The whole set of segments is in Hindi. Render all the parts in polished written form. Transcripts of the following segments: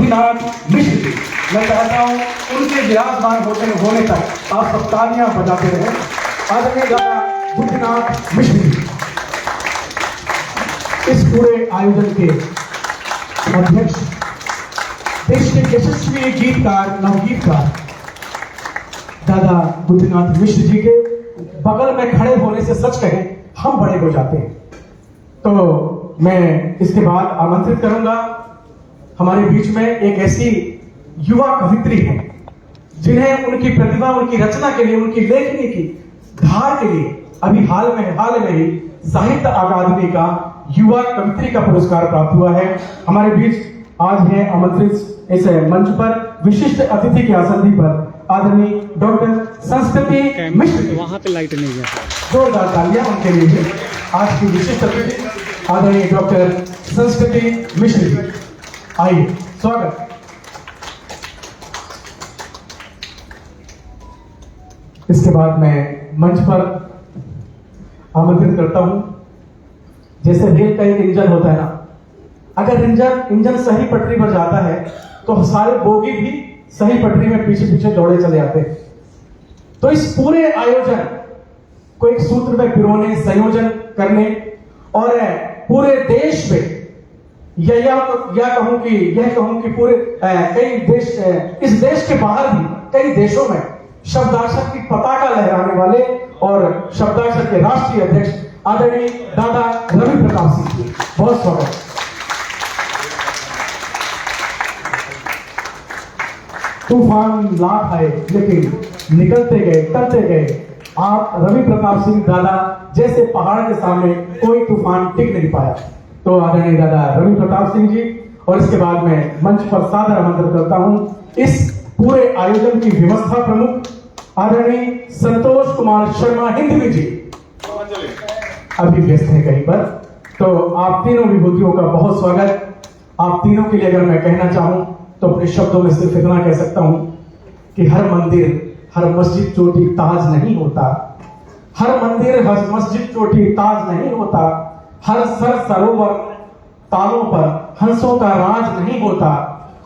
बुद्धिनाथ मिश्र जी। मैं चाहता हूँ उनके विराजमान होने तक आप सब तालियां बजाते रहे। आदरणीय दादा बुद्धिनाथ मिश्र जी इस पूरे आयोजन के अध्यक्ष, देश के यशस्वी गीतकार, नवगीतकार दादा बुद्धिनाथ मिश्र जी के बगल में खड़े होने से सच कहें हम बड़े हो जाते हैं। तो मैं इसके बाद आमंत्रित करूंगा, हमारे बीच में एक ऐसी युवा कवित्री है जिन्हें उनकी प्रतिभा, उनकी रचना के लिए, उनकी लेखनी की धार के लिए अभी हाल में ही साहित्य अकादमी का युवा कवित्री का पुरस्कार प्राप्त हुआ है। हमारे बीच आज है आमंत्रित इस मंच पर विशिष्ट अतिथि के आसंदी पर आदरणीय डॉक्टर संस्कृति मिश्र जी। वहां पे लाइट नहीं है, जोरदार तालियां उनके लिए। आज की विशिष्ट अतिथि आदरणीय डॉक्टर संस्कृति मिश्र जी, आइए स्वागत। इसके बाद मैं मंच पर आमंत्रित करता हूं, जैसे रेल का एक इंजन होता है ना, अगर इंजन सही पटरी पर जाता है तो सारे बोगी भी सही पटरी में पीछे पीछे दौड़े चले जाते हैं। तो इस पूरे आयोजन को एक सूत्र में पिरोने, संयोजन करने और पूरे देश में यह कहूं कि पूरे कई देश, इस देश के बाहर भी कई देशों में शब्दाक्षर की पताका लहराने वाले और शब्दाक्षर के राष्ट्रीय अध्यक्ष आदरणीय दादा रवि प्रताप सिंह जी, बहुत स्वागत। तूफान लाख आए लेकिन निकलते गए, टलते गए। आप रवि प्रताप सिंह दादा जैसे पहाड़ के सामने कोई तूफान टिक नहीं पाया। तो आदरणीय दादा रवि प्रताप सिंह जी, और इसके बाद मैं मंच पर सादर आमंत्रित करता हूं इस पूरे आयोजन की व्यवस्था प्रमुख आदरणीय संतोष कुमार शर्मा हिंदवी जी, अभी व्यस्त है कहीं पर। तो आप तीनों विभूतियों का बहुत स्वागत। आप तीनों के लिए अगर मैं कहना चाहूं तो अपने शब्दों में सिर्फ इतना कह सकता हूं कि हर मंदिर, हर मस्जिद चोटी ताज नहीं होता। हर मंदिर, हर मस्जिद चोटी ताज नहीं होता। हर सरोवर तालों पर हंसों का राज नहीं होता।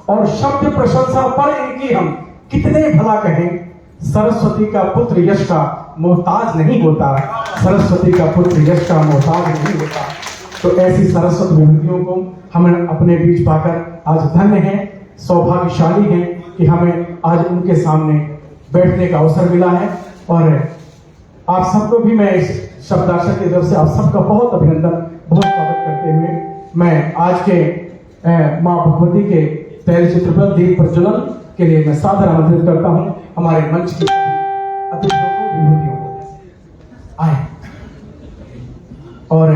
और शब्द प्रशंसा पर इनकी हम कितने भला कहें, सरस्वती का पुत्र यश का मोहताज नहीं होता। सरस्वती का पुत्र यश का मोहताज नहीं होता। तो ऐसी सरस्वत विभूतियों को हमें अपने बीच पाकर आज धन्य हैं, सौभाग्यशाली हैं कि हमें आज उनके सामने बैठने का अवसर मिला है। और आप सबको भी मैं इस शब्दाक्षर की तरफ से आप सबका बहुत अभिनंदन, बहुत स्वागत करते हुए मैं आज के मां भगवती के तैलचित्र पर दीप प्रज्वलन के लिए मैं सादर आमंत्रित करता हूं हमारे मंच की अतिथियों को, विभूतियों को आए। और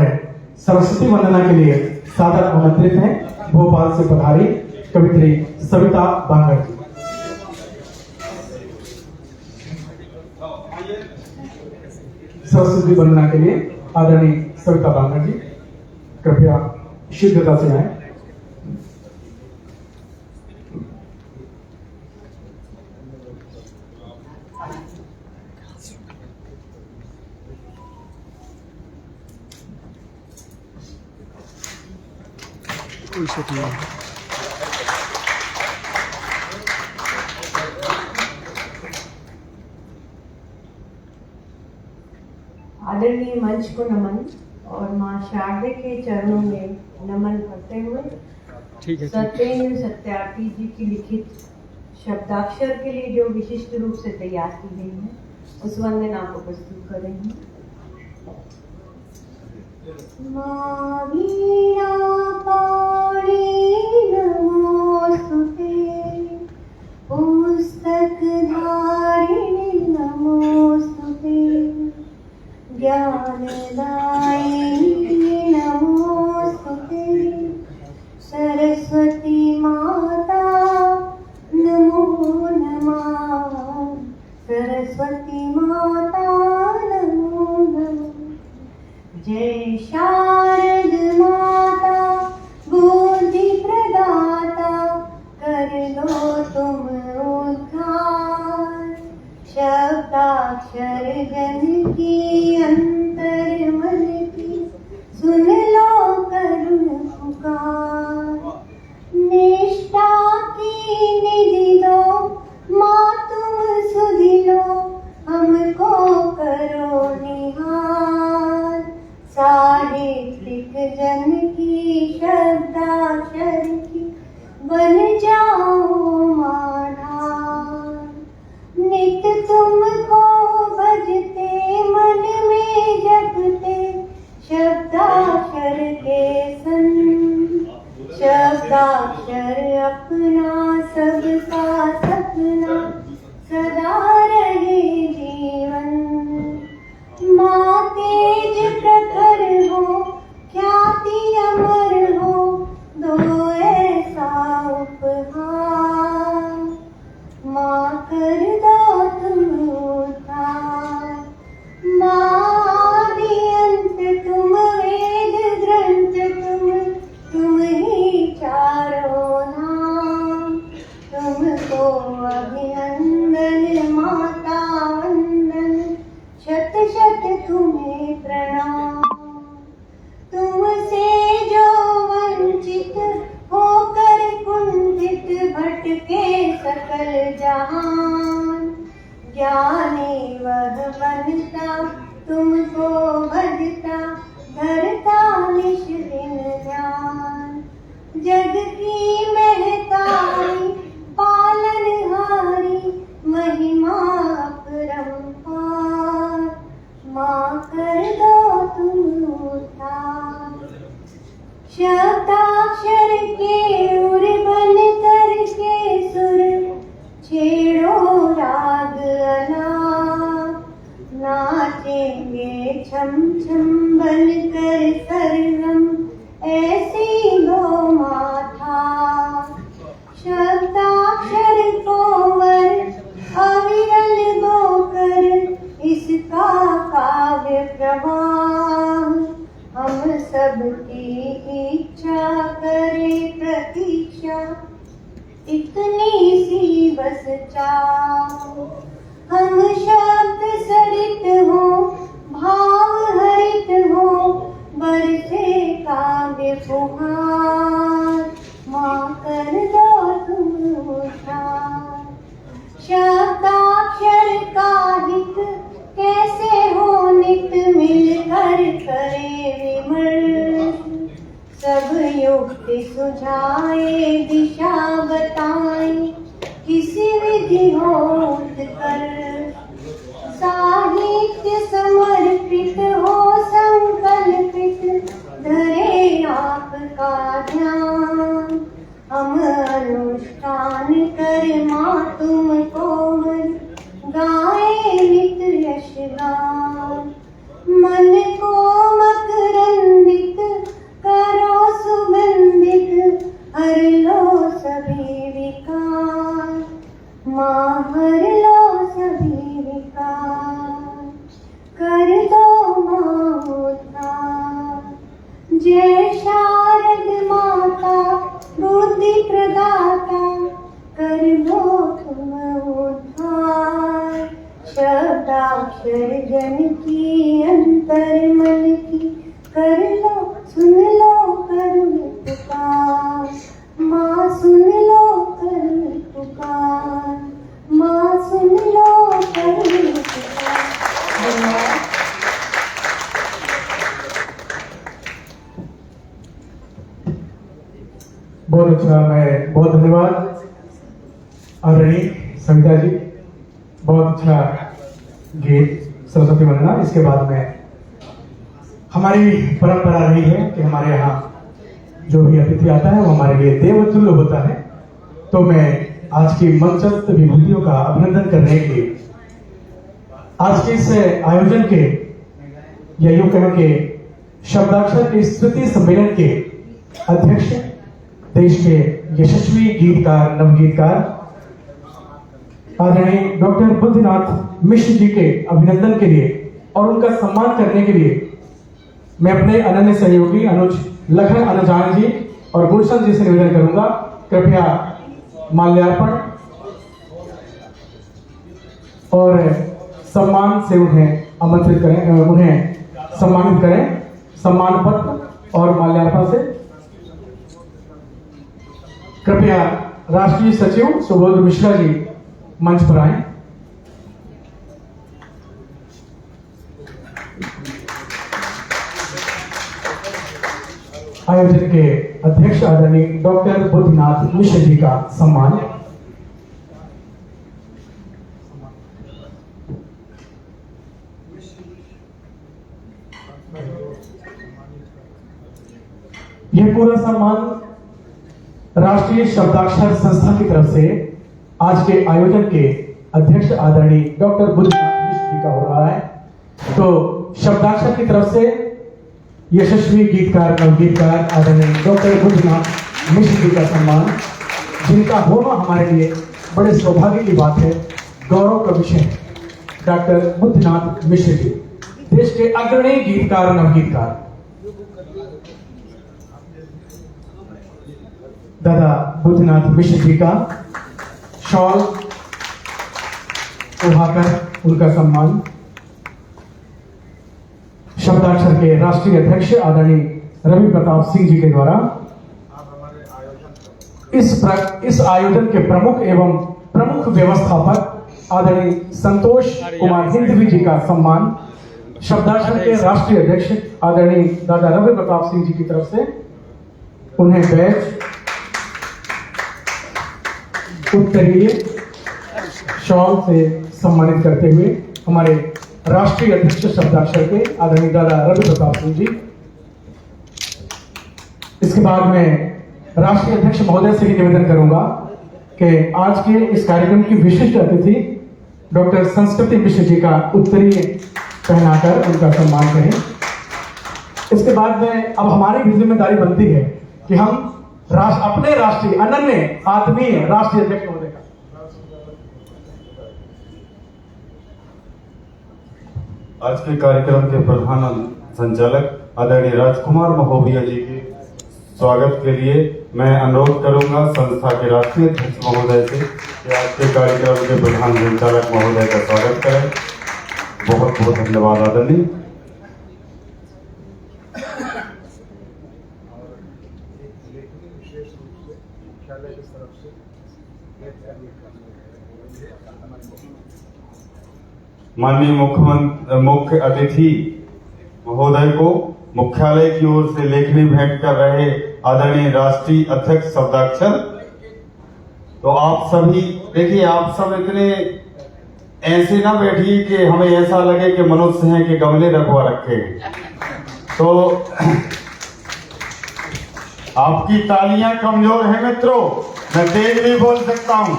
सरस्वती वंदना के लिए सादर आमंत्रित हैं भोपाल से पधारी कवित्री सविता बांगर जी। सरस्वती वंदना के लिए आदरणीय सविता बांगर जी कृपया शीघ्रता से आए। आदरणीय मंच को नमन और मां शारदे के चरणों में नमन करते हुए सत्येंद्र सत्यार्थी जी की लिखित शब्दाक्षर के लिए जो विशिष्ट रूप से तैयार की गई है उस वंदना को प्रस्तुत कर रही हूँ। मां वीणा पाणी नमोस्तुते, पुस्तक धारिणी नमोस्तुते, ज्ञानदायिनी नमोस्तुते, सरस्वती माता नमो नमः, सरस्वती माता नमो नमः। जय शारद माता बुद्धि निधि दो, माँ तुम सुधि लो, हमको करो निहाल। साहित्यिक जन की शब्दाक्षर की बन जाओ माढ़ाल। नित तुमको भजते मन में जपते, शब्दाक्षर के संग। शब्दाक्षर अपना सबका सपना, सदा रहे जीवन। माँ तेज प्रखर हो, ख्याति अमर हो, दो ऐसा उपहार। माँ कर दो तुम उद्धार। माँ आदि अंत तुम, वेद ग्रंथ तुम ही चारों धाम। तुमको अभिनंदन माता वंदन, शत शत तुम्हें प्रणाम। तुमसे जो वंचित होकर कुंठित भटके सकल जहान, ज्ञानी वह बनता तुमको भजता, धरता निश दिन ध्यान। जग की महतारी पालनहारी, महिमा अपरंपार। माँ कर दो तुम उद्धार। शब्दाक्षर के उर बन करके सुर, छेड़ो राग अलाप। नाचेंगे छम छम बन कर सरगम, ऐसी दो माथा। शब्दाक्षर कोमल अविरल दो कर, इसका काव्य प्रवाह। हम सबकी इच्छा करे प्रतीक्षा, इतनी सी बस चाह। हम शब्द सरित हो, भाव हरित हो, बरसे काव्य फुहार। माँ कर दो तुम उद्धार। शब्दाक्षर का हित कैसे हो नित, मिलकर करे विमर्श। सब युक्ति सुझाए, दिशा बताए, किसी विधि हो उत्कर्ष। साहित्य समर्पित हो संकल्पित, धरे आपका ध्यान। हम अनुष्ठान कर माँ तुमको गाए नित यशगान। मन को मकरंदित करो सुगंधित, हर लो सभी विकार। माँ हर लो सभी विकार, कर दो माँ उद्धार। जय शारद माता बुद्धि प्रदाता, कर दो तुम उद्धार। शब्दाक्षर जन की अंतर मन की, कर लो सुन लो करुण पुकार। माँ सुन लो करुण पुकार, माँ सुन लो करुण पुकार। धन्यवाद। बहुत अच्छा, मैं बहुत धन्यवाद आदरणीय सविता जी। बहुत अच्छा गीत सरस्वती वंदना। इसके बाद में हमारी परंपरा रही है कि हमारे यहाँ जो भी अतिथि आता है वो हमारे लिए देवतुल्य होता है। तो मैं आज की मंचस्थ विभूतियों का अभिनंदन करने के लिए आज के इस आयोजन के या यूं कहें कि शब्दाक्षर के स्तुति सम्मेलन के अध्यक्ष, देश के यशस्वी गीतकार नवगीतकार आदरणीय डॉक्टर बुद्धनाथ मिश्र जी के अभिनंदन के लिए और उनका सम्मान करने के लिए मैं अपने अनन्य सहयोगी अनुज लखन अनुजान जी और गुलशन जी से निवेदन करूंगा, कृपया माल्यार्पण और सम्मान से उन्हें आमंत्रित करें, उन्हें सम्मानित करें। सम्मान पत्र और माल्यार्पण से कृपया राष्ट्रीय सचिव सुबोध मिश्रा जी मंच पर आए। आयोजन के अध्यक्ष आदरणीय डॉक्टर बुद्धनाथ मिश्र जी का सम्मान। यह पूरा सम्मान राष्ट्रीय शब्दाक्षर संस्था की तरफ से आज के आयोजन के अध्यक्ष आदरणीय डॉक्टर बुद्धनाथ मिश्र जी का हो रहा है। तो शब्दाक्षर की तरफ से यशस्वी गीतकार नवगीतकार आदरणीय डॉक्टर बुद्धनाथ मिश्र जी का सम्मान, जिनका होना हमारे लिए बड़े सौभाग्य की बात है, गौरव का विषय है। डॉक्टर बुद्धनाथ मिश्र जी देश के अग्रणी गीतकार नवगीतकार। दादा बुद्धनाथ मिश्र जी का शॉल उठाकर उनका सम्मान। शब्दाक्षर के राष्ट्रीय अध्यक्ष आदरणीय रवि प्रताप सिंह जी के द्वारा इस आयोजन के प्रमुख एवं प्रमुख व्यवस्थापक आदरणीय संतोष कुमार हिंदवी जी का सम्मान। शब्दाक्षर के राष्ट्रीय अध्यक्ष आदरणीय दादा रवि प्रताप सिंह जी की तरफ से उन्हें बैच, उत्तरीय, शॉल से सम्मानित करते हुए हमारे राष्ट्रीय अध्यक्ष शब्दाक्षर के आदरणीय दादा रवि प्रताप सिंह जी। इसके बाद में राष्ट्रीय अध्यक्ष महोदय से ही निवेदन करूंगा कि आज के इस कार्यक्रम की विशिष्ट अतिथि डॉक्टर संस्कृति मिश्र जी का उत्तरीय पहनाकर उनका सम्मान करें। इसके बाद में अब हमारी भी जिम्मेदारी बनती है कि हम अपने राष्ट्रीय अनन्य आत्मीय राष्ट्रीय अध्यक्ष महोदय का आज के कार्यक्रम के प्रधान संचालक आदरणीय राजकुमार महोदय जी के स्वागत के लिए मैं अनुरोध करूंगा संस्था के राष्ट्रीय अध्यक्ष महोदय से कि आज के कार्यक्रम के प्रधान संचालक महोदय का स्वागत करें। बहुत बहुत धन्यवाद आदरणीय। माननीय मुख्य अतिथि महोदय को मुख्यालय की ओर से लेखनी भेंट कर रहे आदरणीय राष्ट्रीय अध्यक्ष शब्दाक्षर। तो आप सभी देखिए, आप सब इतने ऐसे ना बैठिए कि हमें ऐसा लगे कि मनुष्य हैं कि गमले रखवा रखे हैं। तो आपकी तालियां कमजोर हैं मित्रों, मैं तेज भी बोल सकता हूं।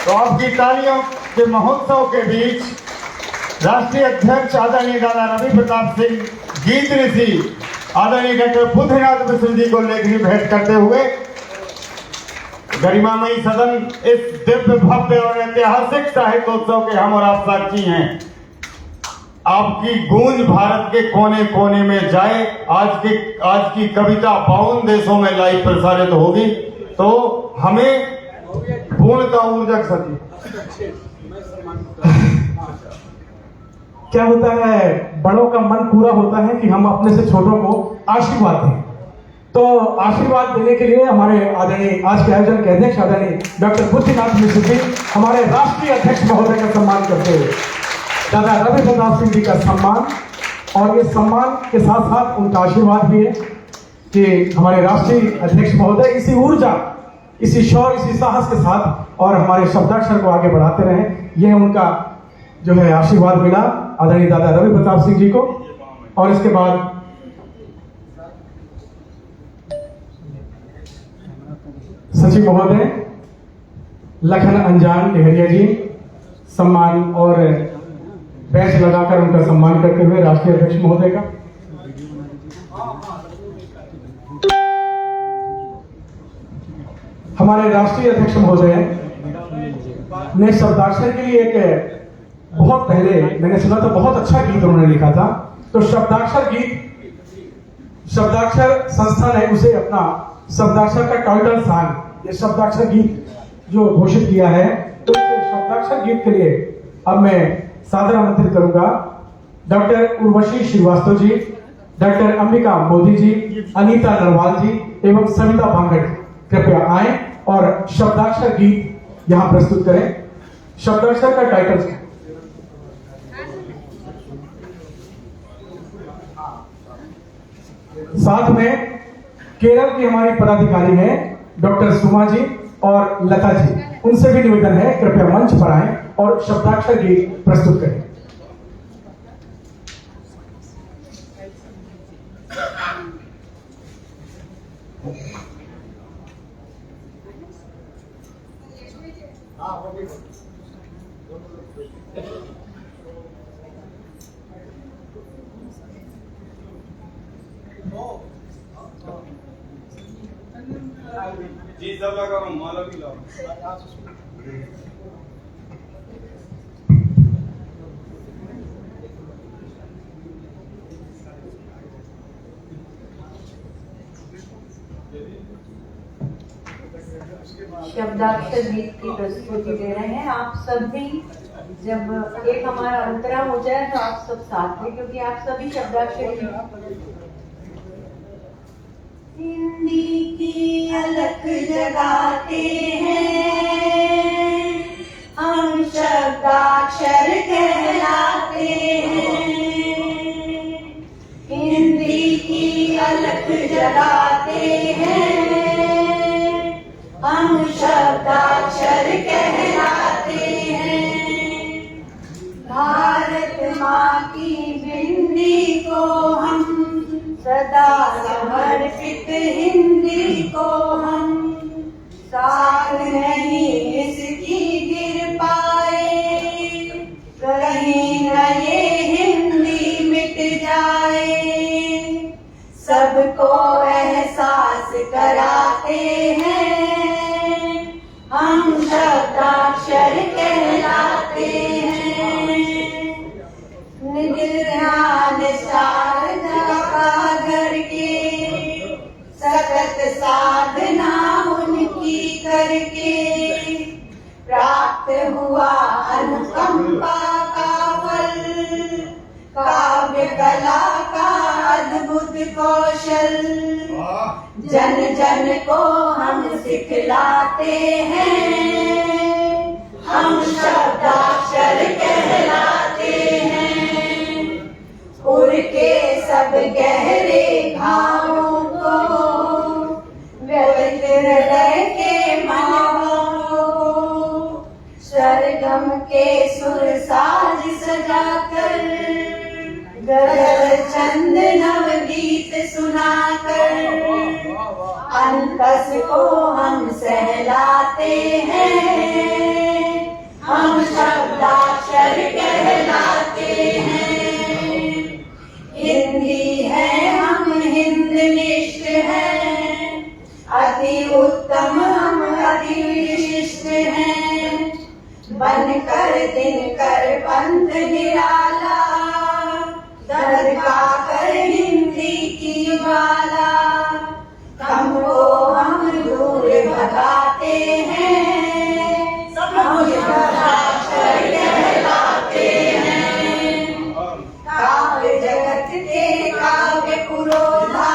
तो आपकी तालियों के महोत्सव के बीच राष्ट्रीय अध्यक्ष आदरणीय दादा रवि प्रताप सिंह, गीत ऋषि आदरणीय डॉक्टर बुद्धनाथ मिश्र जी को लेखनी भेंट करते हुए गरिमामयी सदन इस दिव्य भव्य और ऐतिहासिक साहित्योत्सव के हम और आप साक्षी हैं। आपकी गूंज भारत के कोने कोने में जाए। आज की कविता 52 देशों में लाइव प्रसारित होगी। तो हमें पूर्णता ऊर्जा सकी। क्या होता है, बड़ों का मन पूरा होता है कि हम अपने से छोटों को आशीर्वाद दें। तो आशीर्वाद देने के लिए हमारे आदरणीय आज के आयोजन के अध्यक्ष आदरणीय डॉक्टर बुद्धनाथ मिश्र जी हमारे राष्ट्रीय अध्यक्ष महोदय का सम्मान करते हुए दादा रवि प्रताप सिंह जी का सम्मान, और इस सम्मान के साथ साथ उनका आशीर्वाद भी है कि हमारे राष्ट्रीय अध्यक्ष महोदय इसी ऊर्जा, इसी शौर्य, इसी साहस के साथ और हमारे शब्दाक्षर को आगे बढ़ाते रहे। यह उनका जो है आशीर्वाद मिला आदरणीय दादा रवि प्रताप सिंह जी को। और इसके बाद सचिव महोदय लखन अंजान टेहरिया जी सम्मान और बैच लगाकर उनका सम्मान करते हुए राष्ट्रीय अध्यक्ष महोदय का। हमारे राष्ट्रीय अध्यक्ष महोदय ने शब्दाक्षर के लिए एक बहुत पहले मैंने सुना था, बहुत अच्छा गीत उन्होंने लिखा था। तो शब्दाक्षर गीत, शब्दाक्षर संस्था ने उसे अपना शब्दाक्षर का टाइटल सॉन्ग, ये शब्दाक्षर गीत जो घोषित किया है, तो इस शब्दाक्षर गीत के लिए अब मैं सादर आमंत्रित करूंगा डॉक्टर उर्वशी श्रीवास्तव जी, डॉक्टर अंबिका मोदी जी, अनीता नरवाल जी एवं सविता भांगड़। कृपया आए और शब्दाक्षर गीत यहां प्रस्तुत करें। शब्दाक्षर का टाइटल साथ में केरल की हमारी पदाधिकारी है डॉक्टर सुमा जी और लता जी, उनसे भी निवेदन है कृपया मंच पर आए और शब्दाक्षर गीत प्रस्तुत करें। जी सब लगा माला भी लाओ। शब्दाक्षर गीत की प्रस्तुति दे रहे हैं। आप सब भी जब एक हमारा अंतरा हो जाए तो आप सब साथ में, क्योंकि आप सभी शब्दाक्षर हिंदी की अलख जगाते हैं, हम शब्दाक्षर कहलाते हैं। हिंदी की अलख जगाते हैं, हम शब्दाक्षर कहलाते हैं। भारत माँ की बिंदी को हम सदा समर्पित, हिंदी को हम साथ नहीं इसकी गिर पाए, कहीं न ये हिंदी मिट जाए। सबको एहसास कराते हैं, हम शब्दाक्षर कहलाते हैं। निधान शारदा का घर के सतत साधना उनकी करके प्राप्त हुआ अनुकंपा का फल, काव्य कला का अद्भुत कौशल। जन जन को हम सिखलाते हैं, हम शब्दाक्षर कहलाते हैं। उड़ के सब गहरे भावों को व्यक्त हृदय के मावों को सरगम के सुर साज सजाकर, गजल छंद नवगीत सुनाकर अंतस को हम सहलाते हैं, हम शब्दाक्षर कहलाते हैं। हिंदी है हम हिंदनिष्ठ हैं, अति उत्तम हम अति विशिष्ट हैं। बनकर दिनकर पंथ निराला, दरका कर हिंदी की ज्वाला। हमको हम दूर भगाते हैं, हम शब्दाक्षर कहलाते हैं। काव्य जगत के काव्य पुरोधा,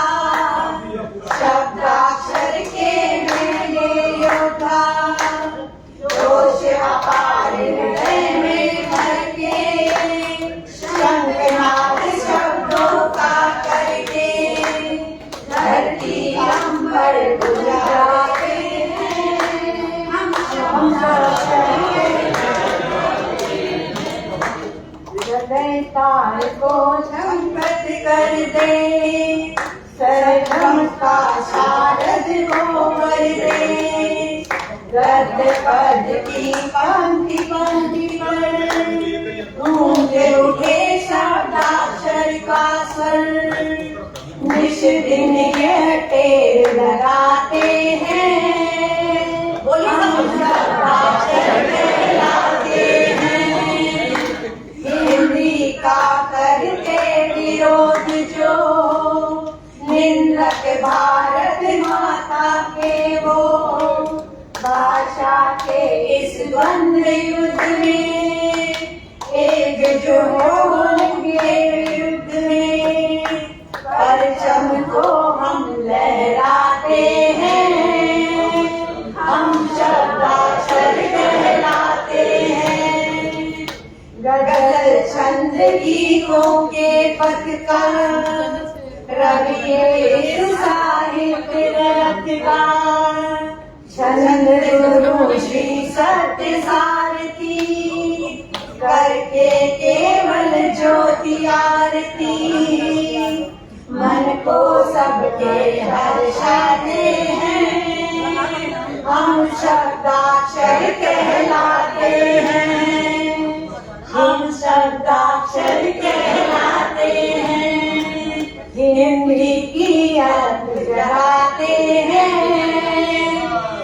शब्दाक्षर के मेले योद्धा। जोश अपार हृदय में भर के, शंखनाद शब्दों का करके धरती अंबर गुजराते हैं, हम शब्दाक्षर हृदय तार को झंपट कर दे, सरगम का शारद को भर दे। गद्य पद की पंक्ति पंक्ति पर गूंजे उठे शब्दाक्षर का स्वर। निश दिन यह टेर लगाते हैं, हम शब्दाक्षर कहलाते हैं। हिंदी का करते विरोध जो निंदक भारत माता के, वो भाषा के इस द्वंद्व युद्ध में एकजुट होंगे युद्ध में। परचम को हम लहराते हैं, गीतों के पथकर रवि साहित्य रत्नगार छंद गुरु श्री सत्य सारथी करके केवल ज्योति आरती मन को सबके हर्षाते हैं हम शब्दाक्षर कहलाते हैं हम शब्दाक्षर कहलाते हैं हिंदी की अर्थ जगाते हैं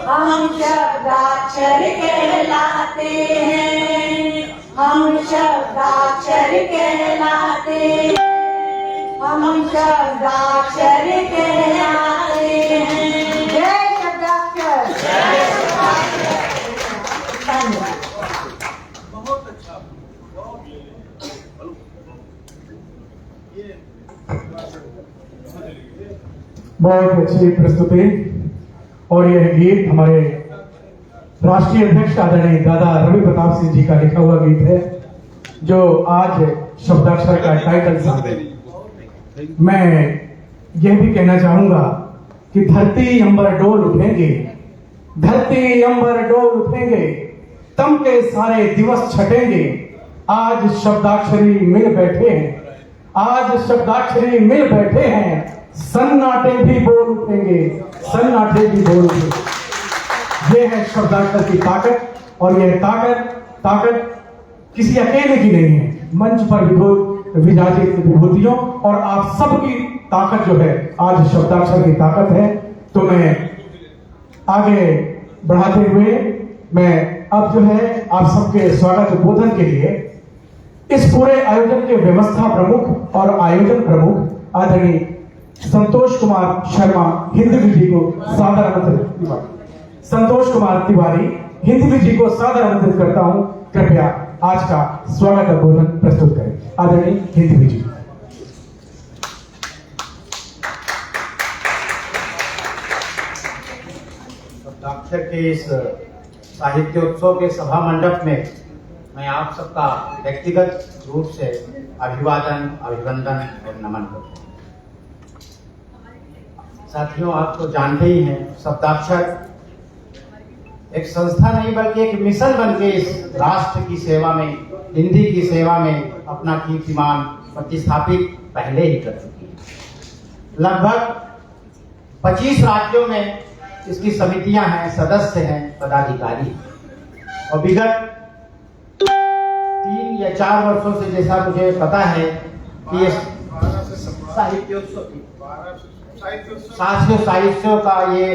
हम शब्दाक्षर कहलाते हैं हम शब्दाक्षर कहलाते हैं हम शब्दाक्षर कहलाते हैं जय शब्दाक्षर जय शब्दाक्षर। धन्यवाद। बहुत अच्छी प्रस्तुति। और यह गीत हमारे राष्ट्रीय अध्यक्ष आदरणीय दादा रवि प्रताप सिंह जी का लिखा हुआ गीत है, जो आज शब्दाक्षर का टाइटल सॉन्ग है। मैं यह भी कहना चाहूंगा कि धरती अंबर डोल उठेंगे, धरती अंबर डोल उठेंगे, तम के सारे दिवस छटेंगे। आज शब्दाक्षरी मिल बैठे हैं, आज शब्दाक्षरी मिल बैठे हैं, सन्नाटे भी बोल उठेंगे, सन्नाटे भी बोल उठेंगे। ये है शब्दाक्षर की ताकत। और यह ताकत किसी अकेले की नहीं है, मंच पर विराजित विभूतियों और आप सबकी ताकत जो है आज शब्दाक्षर की ताकत है। तो मैं आगे बढ़ाते हुए मैं अब जो है आप सबके स्वागत उद्बोधन के लिए इस पूरे आयोजन के व्यवस्था प्रमुख और आयोजन प्रमुख आदरणीय संतोष कुमार शर्मा हिंदवी जी को सादर आमंत्रित संतोष कुमार तिवारी हिंदवी जी को सादर आमंत्रित करता हूं। कृपया आज का स्वागत उद्बोधन प्रस्तुत करें आदरणीय हिंदवी जी। शब्दाक्षर के इस साहित्योत्सव के सभा मंडप में मैं आप सबका व्यक्तिगत रूप से अभिवादन, अभिवंदन और नमन करता हूँ। साथियों, आप तो जानते ही हैं, शब्दाक्षर एक संस्था नहीं बल्कि एक मिशन बनके इस राष्ट्र की सेवा में, हिंदी की सेवा में अपना कीर्तिमान प्रतिस्थापित पहले ही कर चुकी है। लगभग 25 राज्यों में इसकी समितियां हैं, सदस्य हैं, पदाधिकारी हैं। और विगत 3 या 4 वर्षों से जैसा मुझे पता है कि साहित्योत्सव का ये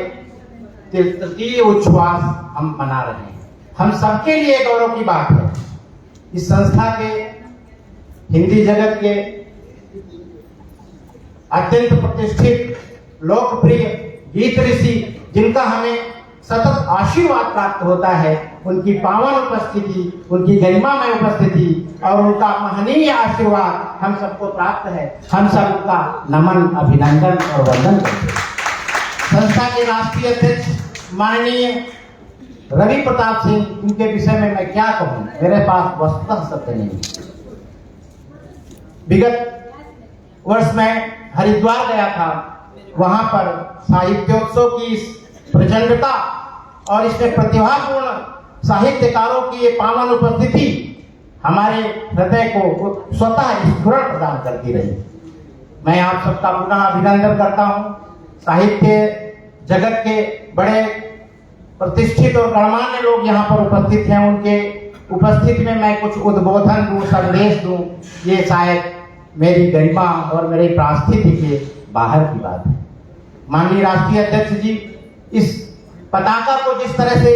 तृतीय उच्छ्वास हम मना रहे हैं। हम सबके लिए गौरव की बात है। इस संस्था के, हिंदी जगत के अत्यंत प्रतिष्ठित लोकप्रिय गीत ऋषि, जिनका हमें सतत आशीर्वाद प्राप्त होता है, उनकी पावन उपस्थिति, उनकी गरिमामय उपस्थिति और उनका महनीय आशीर्वाद हम सबको प्राप्त है। हम सब उनका नमन, अभिनंदन और वंदन करते हैं। संस्था के राष्ट्रीय अध्यक्ष माननीय रवि प्रताप सिंह, उनके विषय में मैं क्या कहूं, मेरे पास वस्तुतः शब्द नहीं है। विगत वर्ष में हरिद्वार गया था, वहां पर साहित्योत्सव की इस प्रचंडता और इसमें प्रतिभापूर्ण साहित्यकारों की ये पावन उपस्थिति हमारे हृदय को स्वतः स्फुरण प्रदान करती रही। मैं आप सबका पुनः अभिनंदन करता हूं। साहित्य जगत के बड़े प्रतिष्ठित और गणमान्य लोग यहाँ पर उपस्थित हैं। उनके उपस्थिति में मैं कुछ उद्बोधन दूं, संदेश दूं, ये शायद मेरी गरिमा और मेरी प्रास्थिति के बाहर की बात है। माननीय राष्ट्रीय अध्यक्ष जी इस पताका को जिस तरह से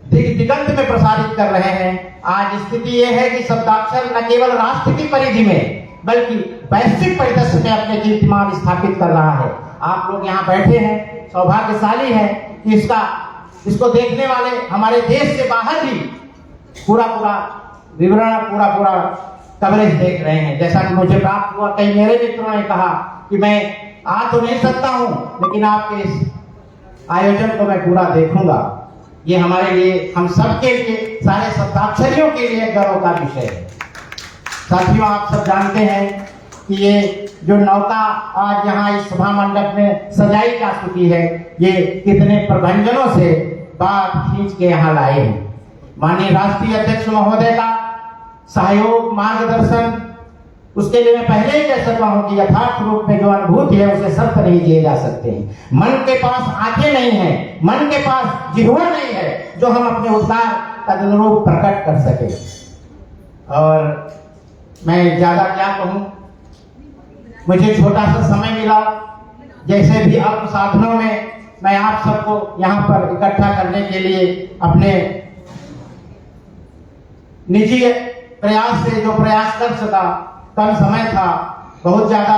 दिगंत में प्रसारित कर रहे हैं, आज स्थिति यह है कि शब्दाक्षर न केवल राष्ट्र की परिधि में बल्कि वैश्विक परिदृश्य में अपने कीर्तिमान स्थापित कर रहा है। आप लोग यहाँ बैठे हैं, सौभाग्यशाली हैं कि इसको देखने वाले हमारे देश से बाहर भी पूरा विवरण, पूरा कवरेज देख रहे हैं। जैसा कि मुझे प्राप्त हुआ, कई मेरे मित्रों ने कहा कि मैं आ तो नहीं सकता हूं, लेकिन आपके इस आयोजन को मैं पूरा देखूंगा। ये हमारे लिए, हम सबके लिए, सारे शब्दाक्षरियों के लिए गर्व का विषय है। साथियों, आप सब जानते हैं कि ये जो नौका आज यहाँ इस सभा मंडप में सजाई जा चुकी है, ये कितने प्रबंधनों से बात खींच के यहाँ लाए हैं। माननीय राष्ट्रीय अध्यक्ष महोदय का सहयोग, मार्गदर्शन, उसके लिए मैं पहले ही कह सकता हूँ कि यथार्थ रूप में जो अनुभूति है उसे शब्द नहीं दिए जा सकते हैं। मन के पास आंखें नहीं है, मन के पास जिह्वा नहीं है जो हम अपने उद्गार तदनुरूप प्रकट कर सके। और मैं ज्यादा क्या कहूं, मुझे छोटा सा समय मिला, जैसे भी अल्प साधनों में मैं आप सबको यहाँ पर इकट्ठा करने के लिए अपने निजी प्रयास से जो प्रयास कर सका, कम समय था, बहुत ज्यादा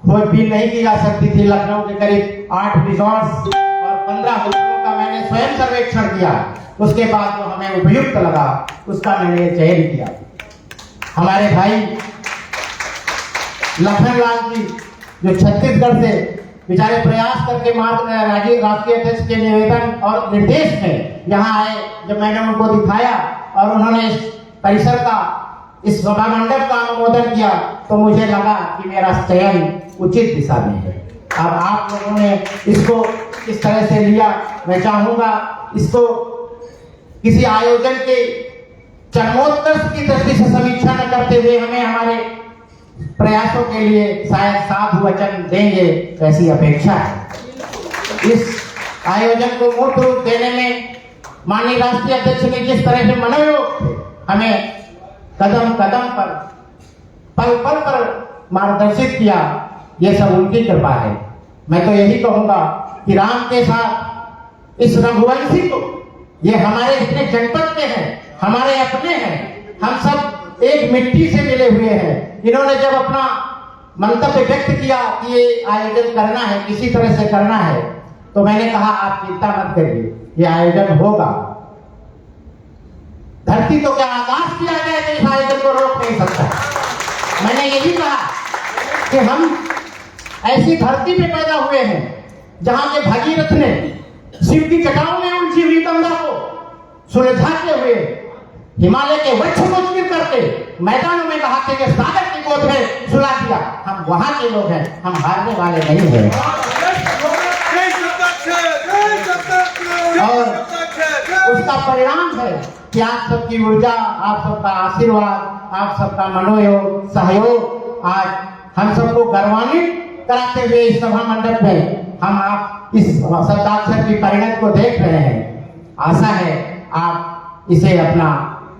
खोजबीन नहीं की जा सकती थी। लखनऊ के करीब 8 रिजॉर्ट्स और 15 होटलों का मैंने स्वयं सर्वेक्षण किया। उसके बाद जो हमें उपयुक्त लगा उसका मैंने चयन किया। हमारे भाई लखनलाल जी जो छत्तीसगढ़ से बेचारे प्रयास करके राष्ट्रीय अध्यक्ष के निवेदन और निर्देश में यहाँ आए, जब मैंने उनको दिखाया और उन्होंने इस परिसर का, इस सभा मंडप का अनुमोदन किया, तो मुझे लगा कि मेरा चयन उचित दिशा में है। अब आप लोगों ने इसको किस तरह से लिया, मैं चाहूंगा इसको किसी आयोजन के चरमोत्कर्ष की दृष्टि से समीक्षा न करते हुए हमें हमारे प्रयासों के लिए शायद साधु वचन देंगे, ऐसी अपेक्षा है। इस आयोजन को मूर्त रूप देने में माननीय राष्ट्रीय अध्यक्ष ने जिस तरह से मनोयोग से हमें कदम कदम पर, पल पल पर मार्गदर्शित किया, ये सब उनकी कृपा है। मैं तो यही कहूंगा कि राम के साथ इस रघुवंशी को, ये हमारे इतने जनपद के हैं, हमारे अपने हैं, हम सब एक मिट्टी से मिले हुए हैं। इन्होंने जब अपना मंतव्य व्यक्त किया कि ये आयोजन करना है, किसी तरह से करना है, तो मैंने कहा आप चिंता मत करिए, ये आयोजन होगा। धरती तो क्या आकाश किया गया है, इस आयोजन को रोक नहीं सकता। मैंने यही कहा कि हम ऐसी धरती पे पैदा हुए हैं जहां के भगीरथ ने शिव की जटाओं में उलझी हुई गंगा को सुलझाते हुए हिमालय के वृक्ष को चीर करके मैदानों में बहाते हुए सागर की गोद में सुला दिया। हम वहां के लोग हैं, हम हारने वाले नहीं हैं। और उसका परिणाम है कि आप सबकी ऊर्जा, आप सबका आशीर्वाद, आप सबका मनोयोग, सहयोग आज हम सबको गौरवान्वित कराते हुए इस सभा मंडप में हम आप इस शब्दाक्षर की परिणत को देख रहे हैं। आशा है आप इसे अपना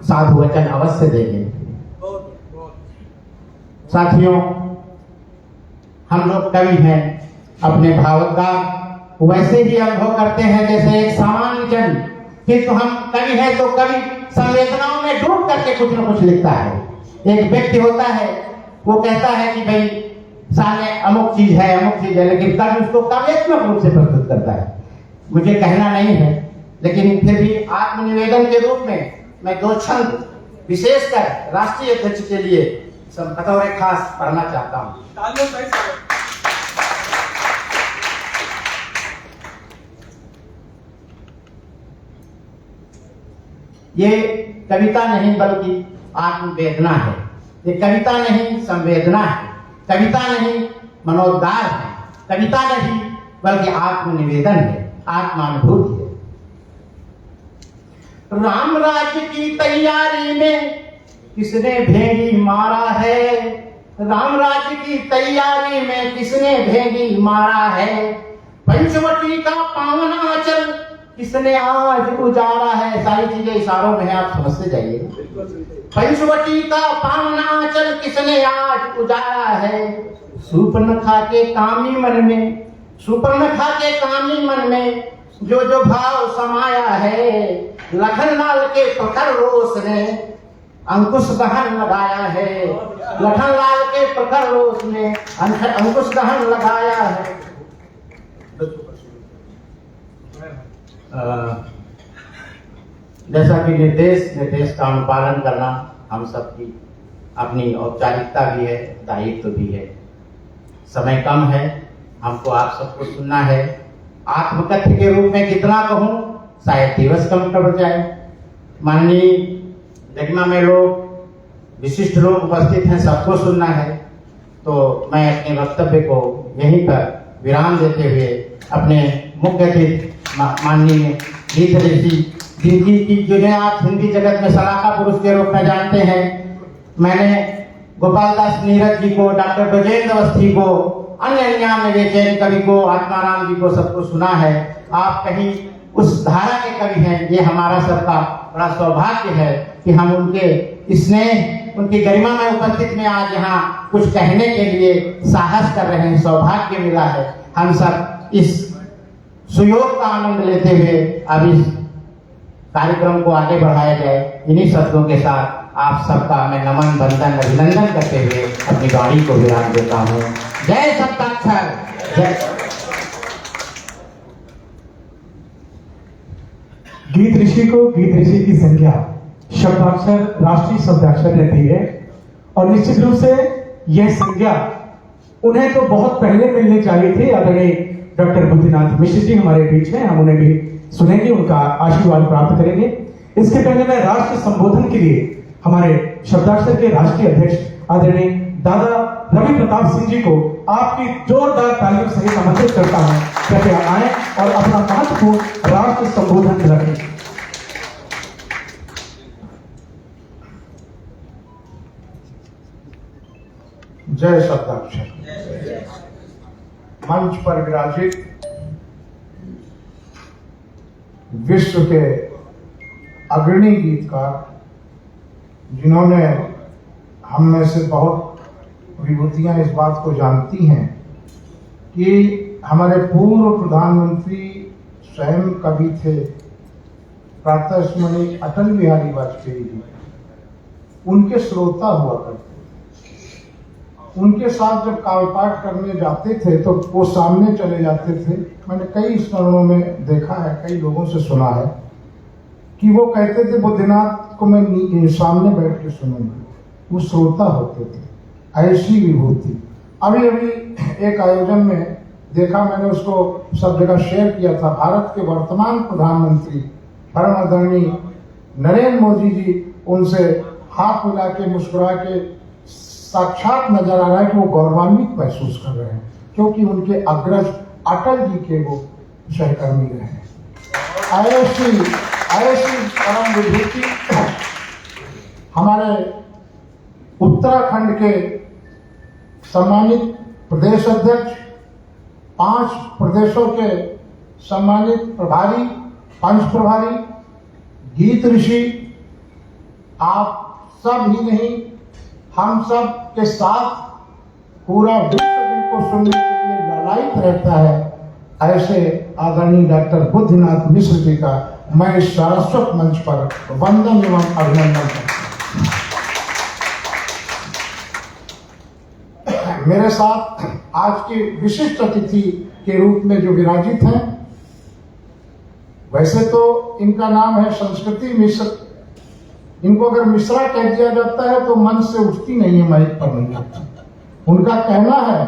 साधु वचन अवश्य देंगे। साथियों, हम लोग कवि हैं, अपने भाव का वैसे ही अनुभव करते हैं जैसे एक सामान्य जन, किंतु हम कवि हैं तो कवि संवेदनाओं में डूब करके कुछ न कुछ लिखता है। एक व्यक्ति होता है, वो कहता है कि भाई सामने अमुक चीज है, अमुक चीज है, लेकिन कवि उसको काव्यात्मक रूप से प्रस्तुत करता है। मुझे कहना नहीं है, लेकिन फिर भी आत्मनिवेदन के रूप में मैं 2 छंद विशेषकर राष्ट्रीय अध्यक्ष के लिए सब बतौर खास पढ़ना चाहता हूँ। ये कविता नहीं बल्कि आत्मवेदना है। ये कविता नहीं संवेदना है, कविता नहीं मनोद्गार है, कविता नहीं बल्कि आत्मनिवेदन है, आत्मानुभूति है। राम राज्य की तैयारी में किसने भेंगी मारा है, राम राज्य की तैयारी में किसने भेंगी मारा है, पंचवटी का पावन आंचल किसने आज उजाड़ा है। सारी चीजें इशारों में है, आप समझते जाइए। पंचवटी का पावन आंचल किसने आज उजाड़ा है, सुपर्णखा के कामी मन में, सुपर्णखा के कामी मन में जो जो भाव समाया है, लखनलाल के प्रखर रोष ने अंकुश दहन लगाया है, लखनलाल के प्रखर रोष ने अंकुश दहन लगाया है। जैसा कि निर्देश का अनुपालन करना हम सबकी अपनी औपचारिकता भी है, दायित्व भी है। समय कम है, हमको आप सबको सुनना है। आत्मकथ्य के रूप में कितना कहूं, शायद दिवस कम पड़ जाए। माननीय जगमा में लोग विशिष्ट लोग उपस्थित हैं, सबको सुनना है, तो मैं अपने वक्तव्य को यहीं पर विराम देते हुए अपने मुख्य अतिथि माननीय गीत ऋषि जिनकी जिन्हें आप हिंदी जगत में सलाका पुरुष के रूप में जानते हैं, मैंने गोपाल दास नीरज जी को, डॉक्टर ब्रजेंद्र अवस्थी को, अन्य अन्य बेचैन कवि को, आत्माराम जी को, सबको सुना है। आप कहीं उस धारा के कवि हैं, ये हमारा सबका बड़ा सौभाग्य है कि हम उनके स्नेह, उनकी गरिमा में उपस्थित में आज यहाँ कुछ कहने के लिए साहस कर रहे हैं, सौभाग्य मिला है। हम सब इस सुयोग का आनंद लेते हुए अब इस कार्यक्रम को आगे बढ़ाया जाए। इन्हीं शब्दों के साथ आप सबका मैं नमन, वंदन, अभिनंदन करते हुए अपनी वाणी को विराम देता हूँ। जय सप्ताक्षर, जय। गीत ऋषि को गीत ऋषि की संज्ञा शब्दाक्षर राष्ट्रीय शब्दाक्षर ने दी है और निश्चित रूप से यह संज्ञा उन्हें तो बहुत पहले मिलनी चाहिए थी। आदरणीय डॉक्टर बुद्धिनाथ मिश्र जी हमारे बीच हैं, हम उन्हें भी सुनेंगे, उनका आशीर्वाद प्राप्त करेंगे। इसके पहले मैं राष्ट्र संबोधन के लिए हमारे शब्दाक्षर के राष्ट्रीय अध्यक्ष आदरणीय दादा रवि प्रताप सिंह जी को आपकी जोरदार तालियों सहित आमंत्रित करता हूं, कृपया आए और अपना महत्वपूर्ण राष्ट्र संबोधन रखें। जय शब्दाक्षर। मंच पर विराजित विश्व के अग्रणी गीतकार, जिन्होंने हम में से बहुत विभूतियां इस बात को जानती हैं कि हमारे पूर्व प्रधानमंत्री स्वयं कवि थे, प्रातः स्मरणीय अटल बिहारी वाजपेयी जी, उनके श्रोता हुआ करते। उनके साथ जब काव्य पाठ करने जाते थे तो वो सामने चले जाते थे। मैंने कई स्मरणों में देखा है, कई लोगों से सुना है कि वो कहते थे बुद्धिनाथ को मैं सामने बैठ के सुनूंगा। वो श्रोता होते थे, ऐसी विभूति। अभी अभी एक आयोजन में देखा मैंने, उसको सब जगह शेयर किया था। भारत के वर्तमान प्रधानमंत्री परम आदरणीय नरेंद्र मोदी जी उनसे हाथ मिला के मुस्कुरा के साक्षात नजर आ रहा है कि वो गौरवान्वित महसूस कर रहे हैं, क्योंकि उनके अग्रज अटल जी के वो सहकर्मी रहे। ऐसी परम विभूति हमारे उत्तराखंड के सम्मानित प्रदेश अध्यक्ष, 5 प्रदेशों के सम्मानित प्रभारी, पंच प्रभारी, गीत ऋषि, आप सब ही नहीं, हम सब के साथ पूरा विश्व जिनको सुनने के लिए ललायित रहता है, ऐसे आदरणीय डॉक्टर बुद्धिनाथ मिश्र जी का मैं इस सारस्वत मंच पर वंदन एवं अभिनंदन करता हूं। मेरे साथ आज के विशिष्ट अतिथि के रूप में जो विराजित हैं, वैसे तो इनका नाम है संस्कृति मिश्र। इनको अगर मिश्रा कह दिया जाता है तो मन से उठती नहीं है, माइक पर नहीं आता। उनका कहना है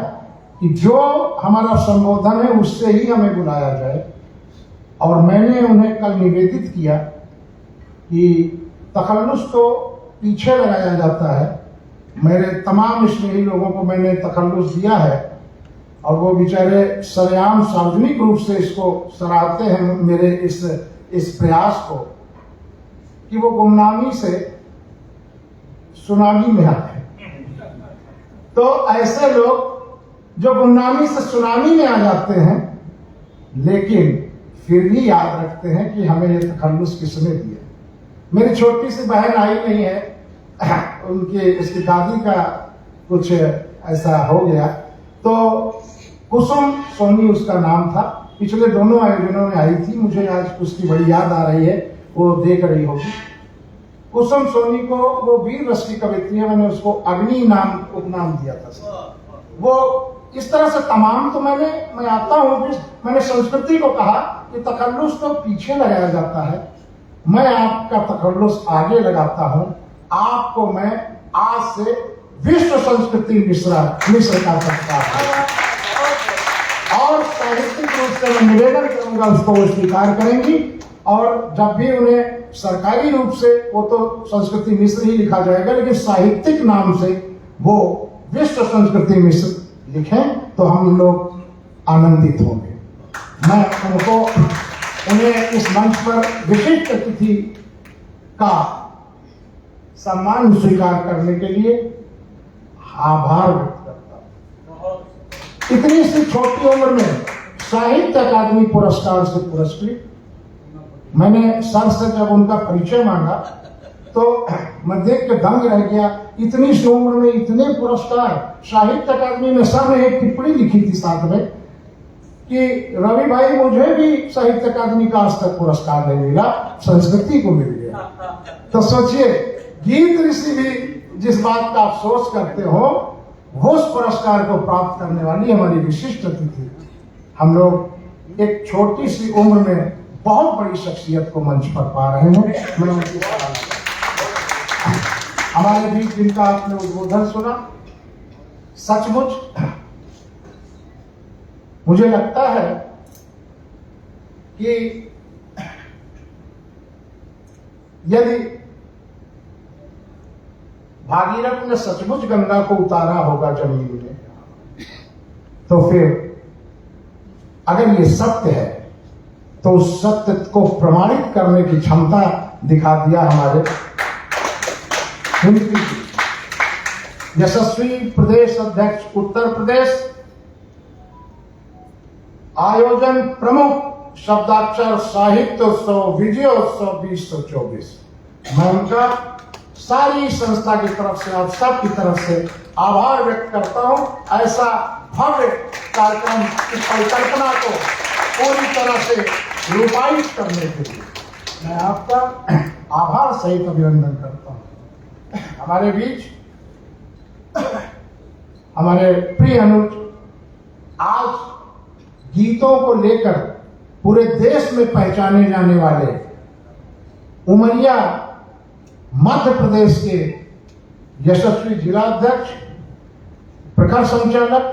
कि जो हमारा संबोधन है उससे ही हमें बुलाया जाए, और मैंने उन्हें कल निवेदित किया कि तखल्लुस तो पीछे लगाया जाता है। मेरे तमाम स्नेही लोगों को मैंने तखल्लुस दिया है और वो बेचारे सरेआम सार्वजनिक रूप से इसको सराहते हैं, मेरे इस प्रयास को, कि वो गुमनामी से सुनामी में आते हैं। तो ऐसे लोग जो गुमनामी से सुनामी में आ जाते हैं, लेकिन फिर भी याद रखते हैं कि हमें ये तखल्लुस किसने दिया। मेरी छोटी सी बहन आई नहीं है, उसकी दादी का कुछ ऐसा हो गया, तो कुसुम सोनी उसका नाम था। पिछले दोनों आयोजनों में आई थी, मुझे आज उसकी बड़ी याद आ रही है, वो देख रही होगी। कुसुम सोनी को, वो वीर रस की कवित्री है, मैंने उसको अग्नि नाम उपनाम दिया था। वो इस तरह से तमाम, तो मैं आता हूँ, मैंने संस्कृति को कहा कि तखल्लुस तो पीछे लगाया जाता है, मैं आपका तखल्लुस आगे लगाता हूँ। आपको मैं आज से विश्व संस्कृति मिश्र का सकता हूँ, और साहित्यिक रूप से मैं निवेदन करूंगा, उसको वो स्वीकार करेंगी। और जब भी उन्हें सरकारी रूप से वो तो संस्कृति मिश्र ही लिखा जाएगा, लेकिन साहित्यिक नाम से वो विश्व संस्कृति मिश्र लिखें तो हम लोग आनंदित होंगे। मैं उन्हें इस मंच पर विशिष्ट अतिथि का सम्मान स्वीकार करने के लिए आभार व्यक्त करता हूं। इतनी सी छोटी उम्र में साहित्य अकादमी पुरस्कार से पुरस्कृत। मैंने सर से जब उनका परिचय मांगा तो मैं देख के दंग रह गया। इतनी सी उम्र में इतने पुरस्कार। साहित्य अकादमी में सर ने एक टिप्पणी लिखी थी साथ में कि रवि भाई मुझे भी साहित्य अकादमी का आज तक पुरस्कार नहीं मिला, संस्कृति को मिल गया। तो सोचिए, गीत ऋषि भी जिस बात का अफसोस करते हो, वो उस पुरस्कार को प्राप्त करने वाली हमारी विशिष्ट अतिथि। हम लोग एक छोटी सी उम्र में बहुत बड़ी शख्सियत को मंच पर पा रहे हैं। मैं उनकी सराहना करता हूं। हमारे बीच जिनका आपने उद्बोधन सुना, सचमुच मुझे लगता है कि यदि भागीरथ ने सचमुच गंगा को उतारा होगा जमीन में, तो फिर अगर ये सत्य है तो उस सत्य को प्रमाणित करने की क्षमता दिखा दिया हमारे यशस्वी प्रदेश अध्यक्ष उत्तर प्रदेश, आयोजन प्रमुख शब्दाक्षर साहित्योत्सव विजयोत्सव 2024। मैं उनका सारी संस्था की तरफ से, आप सब की तरफ से आभार व्यक्त करता हूं। ऐसा भव्य कार्यक्रम की परिकल्पना को पूरी तरह से रूपायित करने के लिए मैं आपका आभार सहित अभिनंदन करता हूं। हमारे बीच हमारे प्रिय अनुज आज गीतों को लेकर पूरे देश में पहचाने जाने वाले उमरिया मध्य प्रदेश के यशस्वी जिलाध्यक्ष, प्रखर संचालक,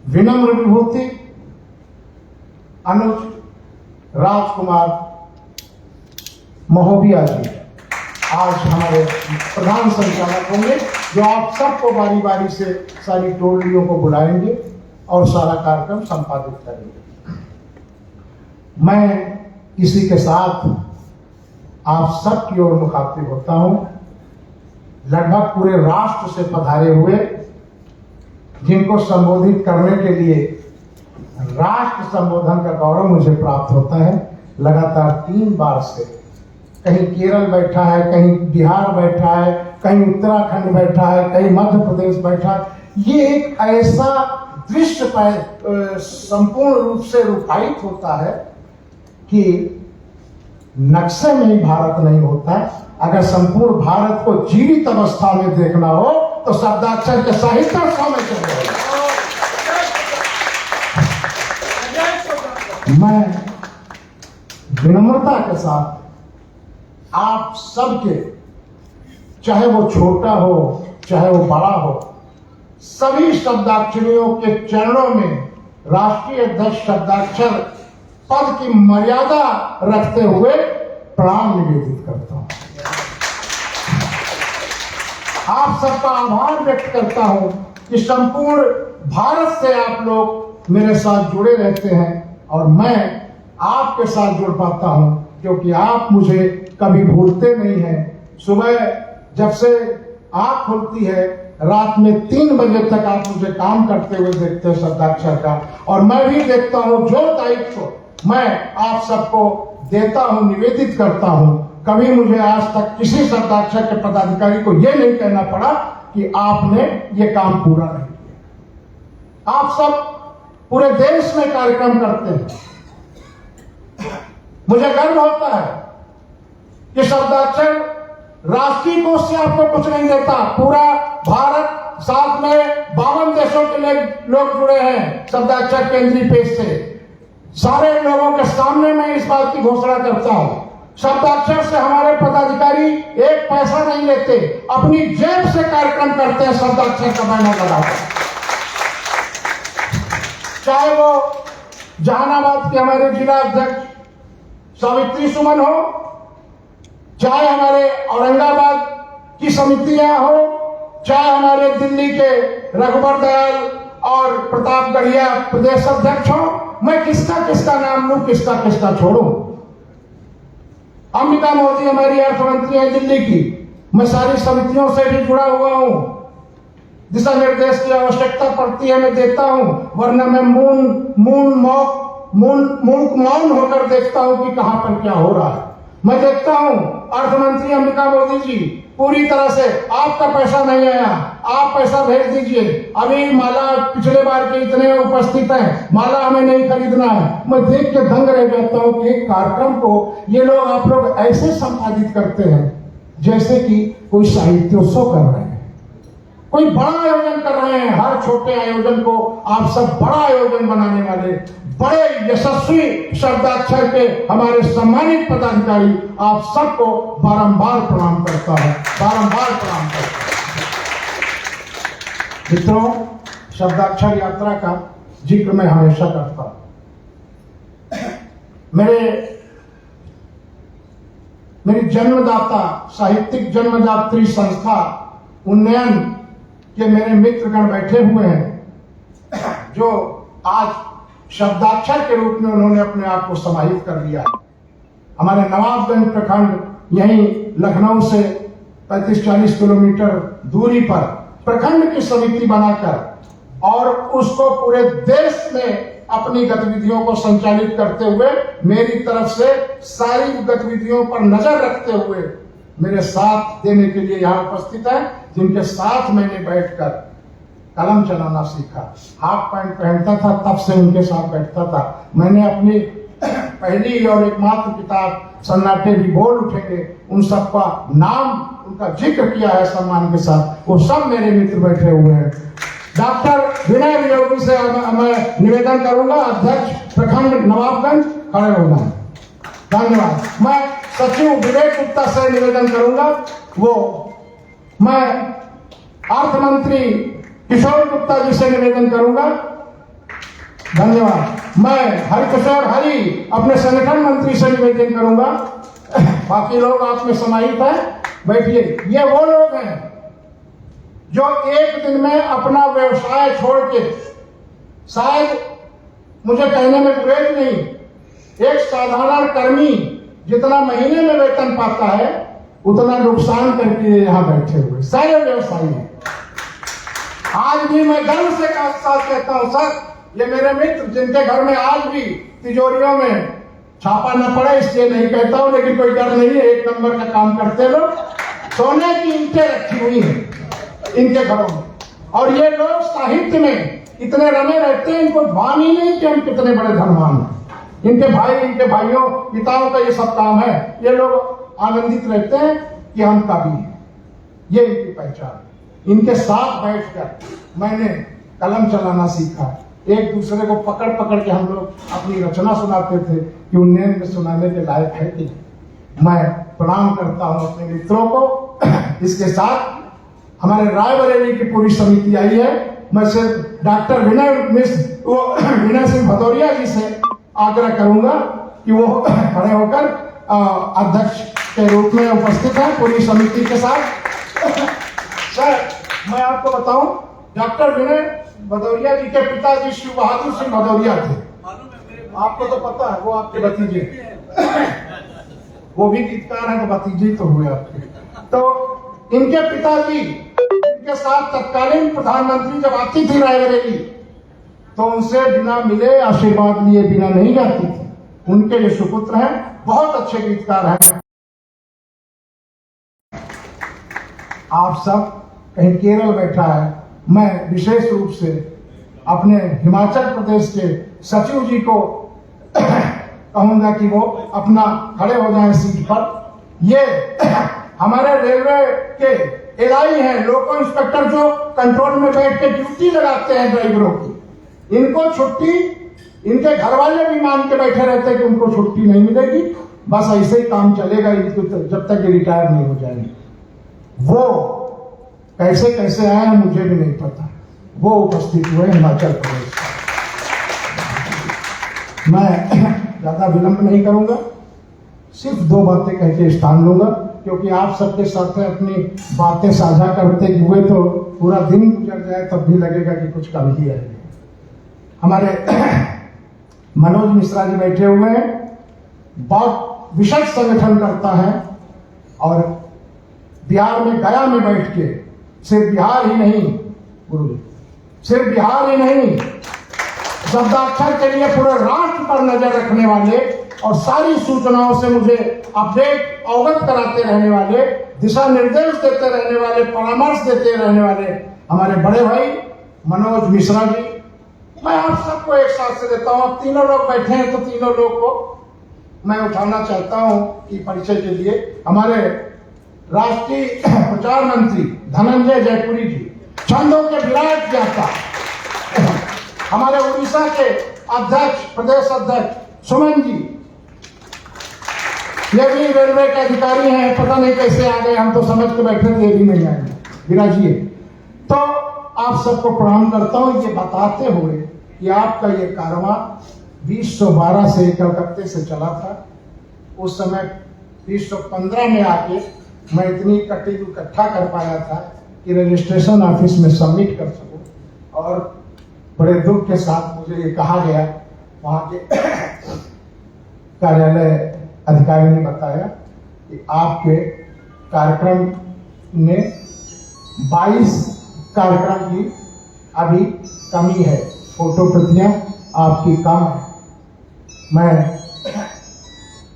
विनम्र विभूति अनुज राजकुमार महोबिया जी आज हमारे प्रधान संचालक होंगे, जो आप सबको बारी बारी से सारी टोलियों को बुलाएंगे और सारा कार्यक्रम संपादित करेंगे। मैं इसी के साथ आप सब की ओर मुखातिब होता हूं। लगभग पूरे राष्ट्र से पधारे हुए, जिनको संबोधित करने के लिए राष्ट्र संबोधन का गौरव मुझे प्राप्त होता है। लगातार 3 बार से कहीं केरल बैठा है, कहीं बिहार बैठा है, कहीं उत्तराखंड बैठा है, कहीं मध्य प्रदेश बैठा है। ये एक ऐसा दृश्य संपूर्ण रूप से रूपायित होता है कि नक्शे में ही भारत नहीं होता। अगर संपूर्ण भारत को जीवित अवस्था में देखना हो तो शब्दाक्षर के साहित्योत्सव में चले। मैं विनम्रता के साथ आप सबके, चाहे वो छोटा हो चाहे वो बड़ा हो, सभी शब्दाक्षरियों के चरणों में राष्ट्रीय अध्यक्ष शब्दाक्षर पद की मर्यादा रखते हुए प्रणाम निवेदित करता हूं। आप सबका आभार व्यक्त करता हूं कि संपूर्ण भारत से आप लोग मेरे साथ जुड़े रहते हैं और मैं आपके साथ जुड़ पाता हूं क्योंकि आप मुझे कभी भूलते नहीं हैं। सुबह जब से आंख खुलती है, रात में 3 बजे तक आप मुझे काम करते हुए देखते हैं शब्दाक्षर का, और मैं भी देखता हूं जो दायित्व मैं आप सबको देता हूं, निवेदित करता हूं। कभी मुझे आज तक किसी शब्दाक्षर के पदाधिकारी को यह नहीं कहना पड़ा कि आपने ये काम पूरा नहीं किया। आप सब पूरे देश में कार्यक्रम करते हैं। मुझे गर्व होता है कि शब्दाक्षर राष्ट्रीय कोष से आपको कुछ नहीं देता। पूरा भारत, साथ में 52 देशों के लोग जुड़े हैं शब्दाक्षर केंद्रीय पेज से। सारे लोगों के सामने मैं इस बात की घोषणा करता हूं, शब्दाक्षर से हमारे पदाधिकारी 1 पैसा नहीं लेते, अपनी जेब से कार्यक्रम करते हैं शब्दाक्षर का बैनर लगाकर। चाहे वो जहानाबाद के हमारे जिला अध्यक्ष सावित्री सुमन हो, चाहे हमारे औरंगाबाद की समितियां हो, चाहे हमारे दिल्ली के रघुवर दयाल और प्रताप गढ़िया प्रदेश अध्यक्ष हो, मैं किसका किसका नाम लूं, किसका किसका छोड़ूं। अंबिका मोदी हमारी अर्थ मंत्री है दिल्ली की, मैं सारी समितियों से भी जुड़ा हुआ हूं, दिशा निर्देश की आवश्यकता पड़ती है मैं देता हूं, वरना मैं मौन होकर देखता हूं कि कहां पर क्या हो रहा है। मैं देखता हूं अर्थ मंत्री अंबिका मोदी जी पूरी तरह से आपका पैसा नहीं आया, आप पैसा भेज दीजिए, अभी माला पिछले बार के इतने उपस्थित हैं, माला हमें नहीं खरीदना है। मैं देख के दंग रह जाता हूं कि एक कार्यक्रम को ये लोग आप लोग ऐसे संपादित करते हैं जैसे कि कोई साहित्योत्सव कर रहे हैं, कोई बड़ा आयोजन कर रहे हैं। हर छोटे आयोजन को आप सब बड़ा आयोजन बनाने वाले बड़े यशस्वी शब्दाक्षर के हमारे सम्मानित पदाधिकारी, आप सबको बारंबार प्रणाम करता है, बारंबार प्रणाम करता है। मित्रों, शब्दाक्षर यात्रा का जिक्र मैं हमेशा करता हूं। मेरी जन्मदाता साहित्यिक जन्मदात्री संस्था उन्नयन के मेरे मित्रगण बैठे हुए हैं, जो आज शब्दाक्षर के रूप में उन्होंने अपने आप को समाहित कर लिया। हमारे नवाबगंज प्रखंड यहीं लखनऊ से 35-40 किलोमीटर दूरी पर प्रखंड की समिति बनाकर और उसको पूरे देश में अपनी गतिविधियों को संचालित करते हुए मेरी तरफ से सारी गतिविधियों पर नजर रखते हुए मेरे साथ देने के लिए यहाँ उपस्थित है, जिनके साथ मैंने बैठकर कलम चलाना सीखा। हाफ पैंट पहनता था तब से उनके साथ बैठता था। मैंने अपनी पहली और एकमात्र किताब सन्नाटे भी बोल उठेंगे, उन सबका नाम उनका जिक्र किया है सम्मान के साथ। वो सब मेरे मित्र बैठे हुए हैं। डॉक्टर विनय वियोगी से मैं निवेदन करूंगा, अध्यक्ष प्रखंड नवाबगंज, खड़े होना है। धन्यवाद। मैं सचिव विवेक गुप्ता से निवेदन करूंगा, मैं अर्थ मंत्री किशोर गुप्ता जी से निवेदन करूंगा। धन्यवाद। मैं हरिकिशोर हरि अपने संगठन मंत्री से निवेदन करूंगा। बाकी लोग आप में समाहित हैं, बैठिए। ये वो लोग हैं जो एक दिन में अपना व्यवसाय छोड़ के, शायद मुझे कहने में गुरेज नहीं, एक साधारण कर्मी जितना महीने में वेतन पाता है उतना नुकसान करके यहाँ बैठे हुए सारे व्यवसायी हैं। आज भी मैं गर्व से साथ कहता हूं, सर ये मेरे मित्र जिनके घर में आज भी तिजोरियों में छापा न पड़े इसलिए नहीं कहता हूं, लेकिन कोई डर नहीं है, एक नंबर का काम करते लोग। सोने की ईंटें रखी हुई हैं इनके घरों में, और ये लोग साहित्य में इतने रमे रहते हैं, इनको भान ही नहीं कि हम कितने बड़े धनवान हैं। इनके भाइयों पिताओं का ये सब काम है। ये लोग आनंदित रहते हैं कि हम कवि हैं, ये इनकी पहचान। इनके साथ बैठकर मैंने कलम चलाना सीखा। एक दूसरे को पकड़ पकड़ के हम लोग अपनी रचना सुनाते थे कि उन्नयन में सुनाने के लायक है कि। मैं प्रणाम करता हूं अपने मित्रों को। इसके साथ हमारे रायबरेली की पूरी समिति आई है। मैं सिर्फ डॉक्टर विनय सिंह भदौरिया जी से आग्रह करूंगा कि वो खड़े होकर अध्यक्ष के रूप में उपस्थित है पूरी समिति के साथ। सर, मैं आपको बताऊं, डॉक्टर विनय भदौरिया जी के पिताजी शिव बहादुर सिंह भदौरिया थे। आपको तो पता है, वो आपके भतीजे, वो भी गीतकार हैं, तो भतीजे तो हुए आपके। तो इनके पिताजी इनके साथ तत्कालीन प्रधानमंत्री जब आती थी रायबरेली, तो उनसे बिना मिले आशीर्वाद लिए बिना नहीं जाती थी। उनके ये सुपुत्र हैं, बहुत अच्छे गीतकार हैं। आप सब कहीं केरल बैठा है, मैं विशेष रूप से अपने हिमाचल प्रदेश के सचिव जी को कहूंगा कि वो अपना खड़े हो जाएं सीट पर। ये हमारे रेलवे के एलआई हैं, लोको इंस्पेक्टर, जो कंट्रोल में बैठ के ड्यूटी लगाते हैं ड्राइवरों की। इनको छुट्टी इनके घर वाले भी मान के बैठे रहते हैं कि उनको छुट्टी नहीं मिलेगी, बस ऐसे ही काम चलेगा जब तक ये रिटायर नहीं हो जाएंगे। वो कैसे कैसे आए हैं मुझे भी नहीं पता, वो उपस्थित हुए हिमाचल प्रदेश। मैं ज्यादा विलंब नहीं करूंगा, सिर्फ 2 बातें कह के स्थान लूंगा, क्योंकि आप सबके साथ अपनी बातें साझा करते हुए तो पूरा दिन गुजर जाए तब भी लगेगा कि कुछ कम ही है। हमारे मनोज मिश्रा जी बैठे हुए हैं, बहुत विशेष संगठन करता है और बिहार में गया में बैठ के सिर्फ बिहार ही नहीं, गुरु जी, सिर्फ बिहार ही नहीं, शब्दाक्षर के लिए पूरे राष्ट्र पर नजर रखने वाले और सारी सूचनाओं से मुझे अपडेट अवगत कराते रहने वाले, दिशा निर्देश देते रहने वाले, परामर्श देते रहने वाले हमारे बड़े भाई मनोज मिश्रा जी, मैं आप सबको एक साथ से देता हूं। अब तीनों लोग बैठे हैं तो तीनों लोग को मैं उठाना चाहता हूं कि परिचय के लिए हमारे राष्ट्रीय प्रचार मंत्री धनंजय जयपुरी जी, छंदों के विराट ज्ञाता, हमारे उड़ीसा के अध्यक्ष, प्रदेश अध्यक्ष सुमन जी, ये भी रेलवे के अधिकारी हैं, पता नहीं कैसे आ गए, हम तो समझ के बैठे थे ये भी नहीं आएंगे, विराजिए। तो आप सबको प्रणाम करता हूं, ये बताते हुए कि आपका ये कारवां 2012 से कलकत्ते से चला था। उस समय 2015 में आके मैं इतनी कटिंग इकट्ठा कर पाया था कि रजिस्ट्रेशन ऑफिस में सबमिट कर सकूं, और बड़े दुख के साथ मुझे ये कहा गया, वहां के कार्यालय अधिकारी ने बताया कि आपके कार्यक्रम में 22 कार्यक्रम की अभी कमी है, फोटो प्रतियां आपकी कम है। मैं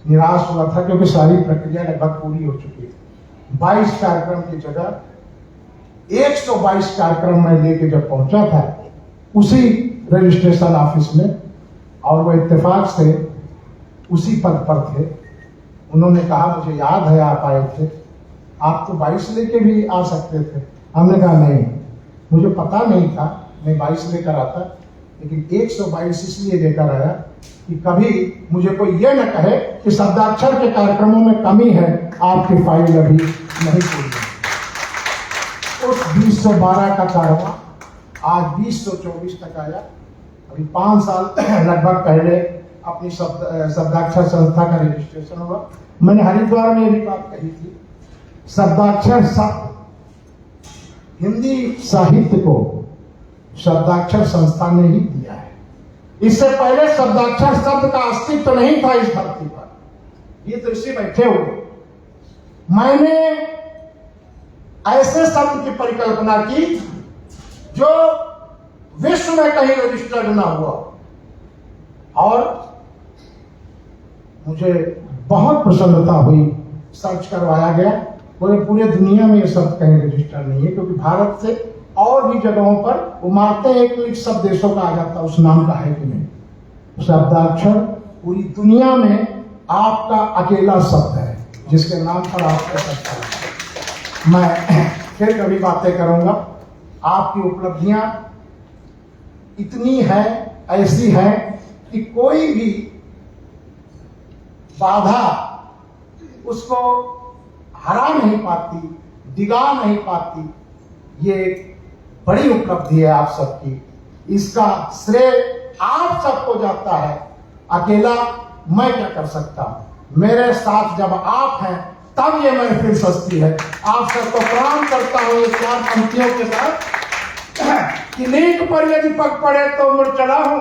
निराश हुआ था क्योंकि सारी प्रक्रिया लगभग पूरी हो चुकी थी। 22 कार्यक्रम की जगह 122 कार्यक्रम मैं लेके जब पहुंचा था उसी रजिस्ट्रेशन ऑफिस में, और वो इत्तेफाक से उसी पद पर थे, उन्होंने कहा मुझे याद है आप आए थे, आप तो 22 लेके भी आ सकते थे। हमने कहा नहीं, मुझे पता नहीं था, मैं 22 लेकर आता, लेकिन 122 इसलिए लेकर आया कि कभी मुझे कोई ये न कहे कि शब्दाक्षर के कार्यक्रमों में कमी है, आपकी फाइल अभी नहीं पूरी है। उस 2012 का कारवां आज 2024 तक आया। अभी 5 साल लगभग पहले अपनी शब्दाक्षर संस्था का रजिस्ट्रेशन हुआ। मैंने हरिद्वार में भी बात कही थी, शब्दाक्षर शब्द हिंदी साहित्य को शब्दाक्षर संस्था ने ही दिया है। इससे पहले शब्दाक्षर शब्द का अस्तित्व नहीं था इस धरती पर। ये तो इसी बैठे हुए मैंने ऐसे शब्द की परिकल्पना की जो विश्व में कहीं रजिस्टर्ड ना हुआ, और मुझे बहुत प्रसन्नता हुई। सर्च करवाया गया, पूरे दुनिया में ये शब्द कहीं रजिस्टर नहीं है, क्योंकि भारत से और भी जगहों पर वो मारते हैं एक क्लिक सब देशों का आ जाता, उस नाम का है कि नहीं। शब्दाक्षर पूरी दुनिया में आपका अकेला शब्द है जिसके नाम पर आपका शब्द है। मैं फिर कभी बातें करूंगा। आपकी उपलब्धियां इतनी है, ऐसी है कि कोई भी बाधा उसको हरा नहीं पाती, डिगा नहीं पाती। ये बड़ी उपलब्धि है आप सबकी, इसका श्रेय आप सबको जाता है। अकेला मैं क्या कर सकता हूं, मेरे साथ जब आप हैं तब ये महफिल सस्ती है। आप सबको प्रणाम करता हूं इस 4 पंक्तियों के साथ कि लीक पर यदि पग पड़े तो मुड़ चला हूं,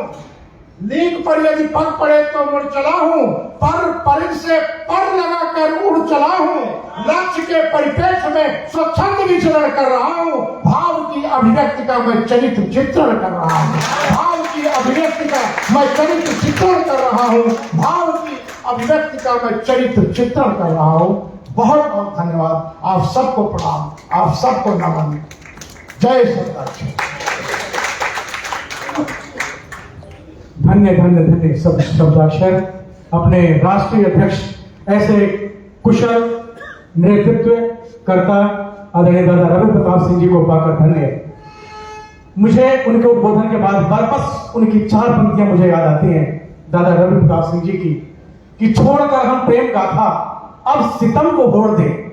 लीक पर यदि पग पड़े तो मुड़ चला हूं, पर से पर लगाकर उड़ चला हूं, लक्ष्य के परिपेक्ष में स्वच्छंद विचरण कर रहा हूं, भाव की अभिव्यक्ति का मैं चरित्र चित्रण कर रहा हूं, भाव की अभिव्यक्ति का मैं चरित्र चित्रण कर रहा हूं, भाव की अभिव्यक्ति का मैं चरित्र चित्रण कर रहा हूं। बहुत बहुत धन्यवाद, आप सबको प्रणाम, आप सबको नमन। जय शब्दाक्षर। धन्य धन्य धन्य शब्दाक्षर। अपने राष्ट्रीय अध्यक्ष ऐसे कुशल नेतृत्व करता आदरणीय दादा रवि प्रताप सिंह जी को पाकर धन्य है। मुझे उनके उद्बोधन के बाद वापस उनकी 4 पंक्तियां मुझे याद आती हैं दादा रवि प्रताप सिंह जी की, कि छोड़कर हम प्रेम गाथा अब सितम को होड़ दें,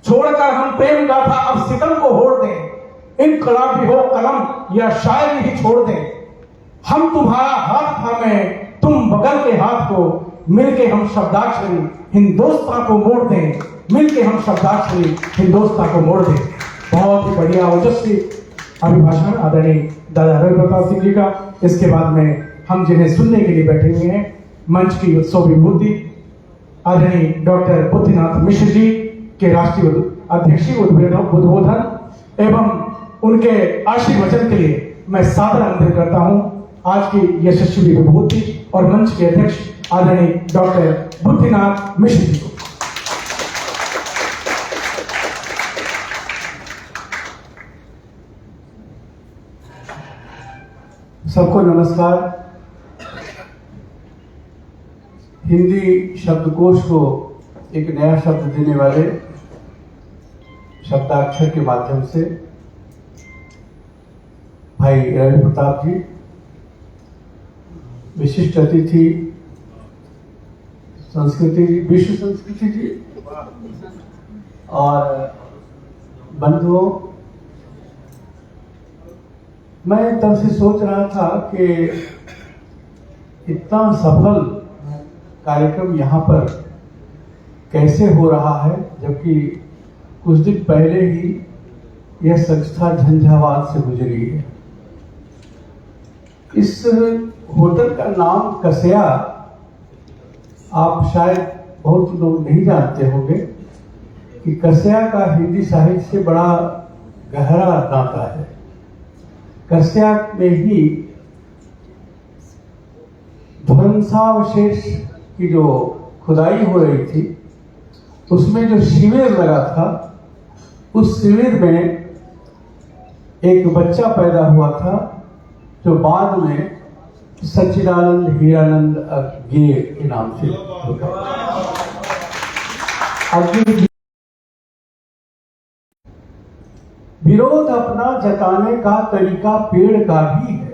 छोड़कर हम प्रेम गाथा अब सितम को होड़ दें, इनकलाबी हो कलम या शायरी ही छोड़ दें, हम तुम्हारा हाथ थामे तुम बगल के हाथ को मिलके हम शब्दाक्षरी हिंदुस्तान को मोड़ दें, मिलके हम शब्दाक्षरी हिंदुस्तान को मोड़ दें। बहुत ही बढ़िया ओजस्वी अभिभाषण आदरणीय दादा रवि प्रताप सिंह जी का। इसके बाद में हम जिन्हें सुनने के लिए बैठे हुए हैं, मंच की उत्सव विभूति आदरणीय डॉक्टर बुद्धिनाथ मिश्र जी के राष्ट्रीय अध्यक्षीय उद्बोधन एवं उनके आशीर्वचन के लिए मैं सादर आमंत्रित करता हूं आज की यशस्वी विभूति और मंच के अध्यक्ष आदरणीय डॉक्टर बुद्धिनाथ मिश्र जी को। सबको नमस्कार। हिंदी शब्दकोश को एक नया शब्द देने वाले शब्दाक्षर के माध्यम से भाई रवि प्रताप जी, विशिष्ट अतिथि संस्कृति विश्व संस्कृति जी और बंधुओं, मैं तब से सोच रहा था कि इतना सफल कार्यक्रम यहाँ पर कैसे हो रहा है, जबकि कुछ दिन पहले ही यह संस्था झंझावात से गुजरी है। इस होटल का नाम कस्या, आप शायद बहुत लोग नहीं जानते होंगे कि कस्या का हिंदी साहित्य से बड़ा गहरा नाता है। कस्या में ही ध्वंसावशेष की जो खुदाई हो रही थी, उसमें जो शिविर लगा था, उस शिविर में एक बच्चा पैदा हुआ था जो बाद में सच्चिदानंद हीरानंद गे के नाम से विरोध अपना जताने का तरीका पेड़ का भी है।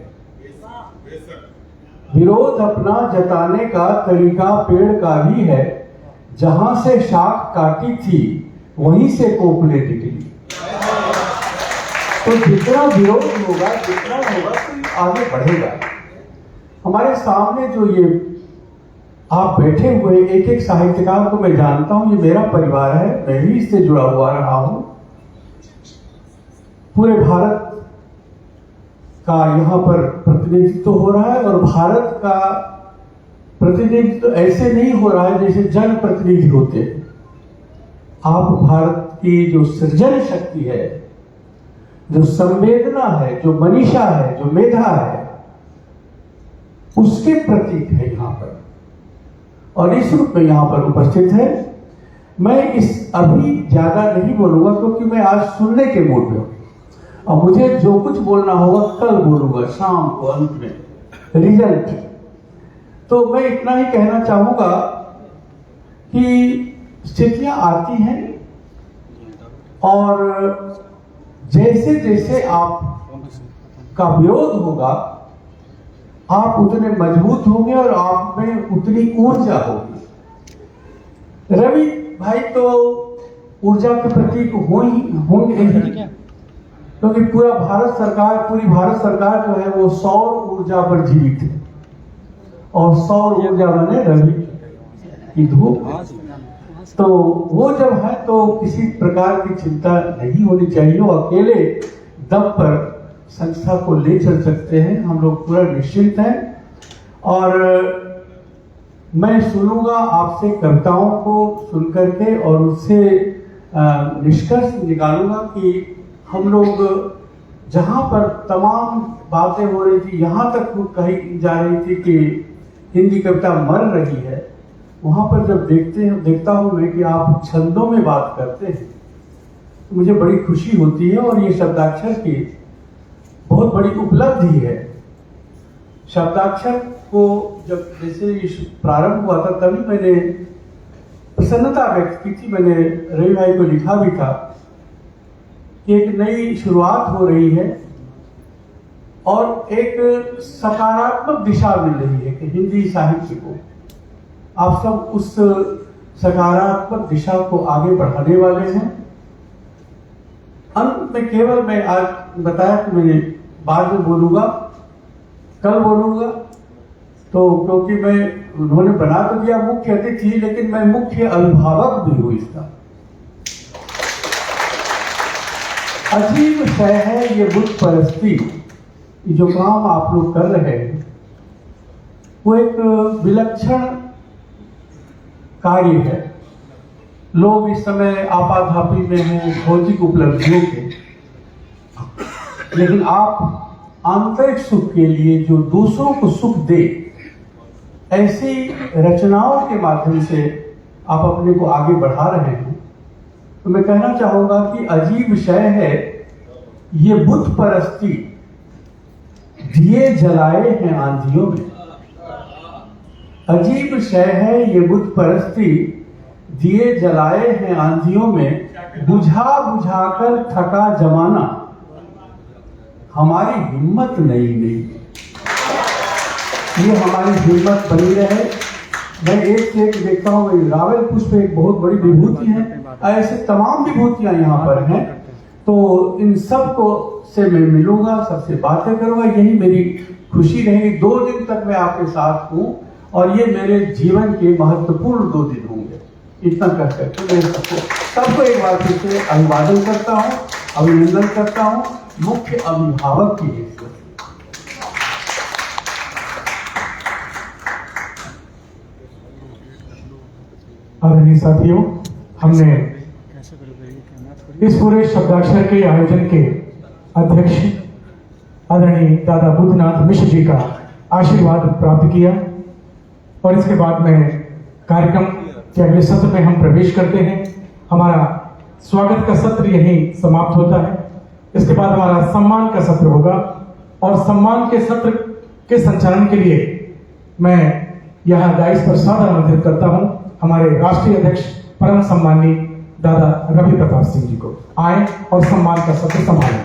विरोध अपना जताने का तरीका पेड़ का भी है, जहां से शाख काटी थी वहीं से कोपले निकली। तो जितना विरोध होगा, जितना होगा तो आगे बढ़ेगा। हमारे सामने जो ये आप बैठे हुए एक एक साहित्यकार को मैं जानता हूं, ये मेरा परिवार है, मैं भी इससे जुड़ा हुआ रहा हूं। पूरे भारत का यहाँ पर प्रतिनिधित्व हो रहा है और भारत का प्रतिनिधित्व ऐसे नहीं हो रहा है जैसे जन प्रतिनिधि होते हैं। आप भारत की जो सृजन शक्ति है, जो संवेदना है, जो मनीषा है, जो मेधा है, उसके प्रतीक है यहाँ पर, और इस रूप में यहाँ पर उपस्थित है। मैं इस अभी ज्यादा नहीं बोलूंगा क्योंकि मैं आज सुनने के मूड में हूं, और मुझे जो कुछ बोलना होगा कल बोलूंगा शाम को अंत में रिजल्ट। तो मैं इतना ही कहना चाहूंगा कि स्थितियां आती हैं और जैसे जैसे आपका विरोध होगा, आप उतने मजबूत होंगे और आप में उतनी ऊर्जा होगी। रवि भाई तो ऊर्जा के प्रतीक होंगे ही, क्योंकि पूरी भारत सरकार जो है वो सौर ऊर्जा पर जीवित है, और सौर ऊर्जा बने रवि की धूप। तो वो जब है तो किसी प्रकार की चिंता नहीं होनी चाहिए, वो अकेले दम पर संस्था को ले चल सकते हैं। हम लोग पूरा निश्चिंत हैं और मैं सुनूंगा आपसे कविताओं को सुन करके और उससे निष्कर्ष निकालूंगा कि हम लोग जहां पर तमाम बातें हो रही थी, यहां तक कही जा रही थी कि हिंदी कविता मर रही है, वहां पर जब देखता हूं मैं कि आप छंदों में बात करते हैं तो मुझे बड़ी खुशी होती है। और ये शब्दाक्षर की बहुत बड़ी उपलब्धि है। शब्दाक्षर को जब जैसे प्रारंभ हुआ था तभी मैंने प्रसन्नता व्यक्त की थी। मैंने रवि भाई को लिखा भी था कि एक नई शुरुआत हो रही है और एक सकारात्मक दिशा मिल रही है कि हिंदी साहित्य को आप सब उस सकारात्मक दिशा को आगे बढ़ाने वाले हैं। अंत में केवल मैं आज बताया कि मैंने बाद में बोलूंगा, कल बोलूंगा, तो क्योंकि मैं उन्होंने बना तो दिया मुख्य अतिथि, लेकिन मैं मुख्य अभिभावक भी हूं इसका। अजीब शय है ये बुत परस्ती। जो काम आप लोग कर रहे हैं वो एक विलक्षण कार्य है। लोग इस समय आपाधापी में हैं भौतिक उपलब्धियों के, लेकिन आप आंतरिक सुख के लिए जो दूसरों को सुख दे, ऐसी रचनाओं के माध्यम से आप अपने को आगे बढ़ा रहे हैं। तो मैं कहना चाहूंगा कि अजीब शय है ये बुत परस्ती, दिए जलाए हैं आंधियों में। अजीब शय है ये बुत परस्ती, दिए जलाए हैं आंधियों में, बुझा बुझाकर थका जमाना, हमारी हिम्मत नहीं। ये हमारी हिम्मत बनी रहे। मैं एक से एक देखता हूँ, रावल पुष्प एक बहुत बड़ी विभूति है, ऐसे तमाम विभूतियां यहाँ पर हैं। तो इन सब को से मैं मिलूंगा, सबसे बातें करूंगा, यही मेरी खुशी रहेगी। 2 दिन तक मैं आपके साथ हूँ और ये मेरे जीवन के महत्वपूर्ण 2 दिन होंगे। इतना कह करके मैं सबको एक बार फिर से अभिवादन करता हूँ, अभिनंदन करता हूँ मुख्य अभिभावक की हैसियत। आदरणीय साथियों, हमने इस पूरे शब्दाक्षर के आयोजन के अध्यक्ष आदरणीय दादा बुद्धनाथ मिश्र जी का आशीर्वाद प्राप्त किया और इसके बाद में कार्यक्रम के अगले सत्र में हम प्रवेश करते हैं। हमारा स्वागत का सत्र यहीं समाप्त होता है। इसके बाद हमारा सम्मान का सत्र होगा और सम्मान के सत्र के संचालन के लिए मैं यहाँ डाइस पर सादर आमंत्रित करता हूँ हमारे राष्ट्रीय अध्यक्ष परम सम्मानी दादा रवि प्रताप सिंह जी को। आए और सम्मान का सत्र संभालें।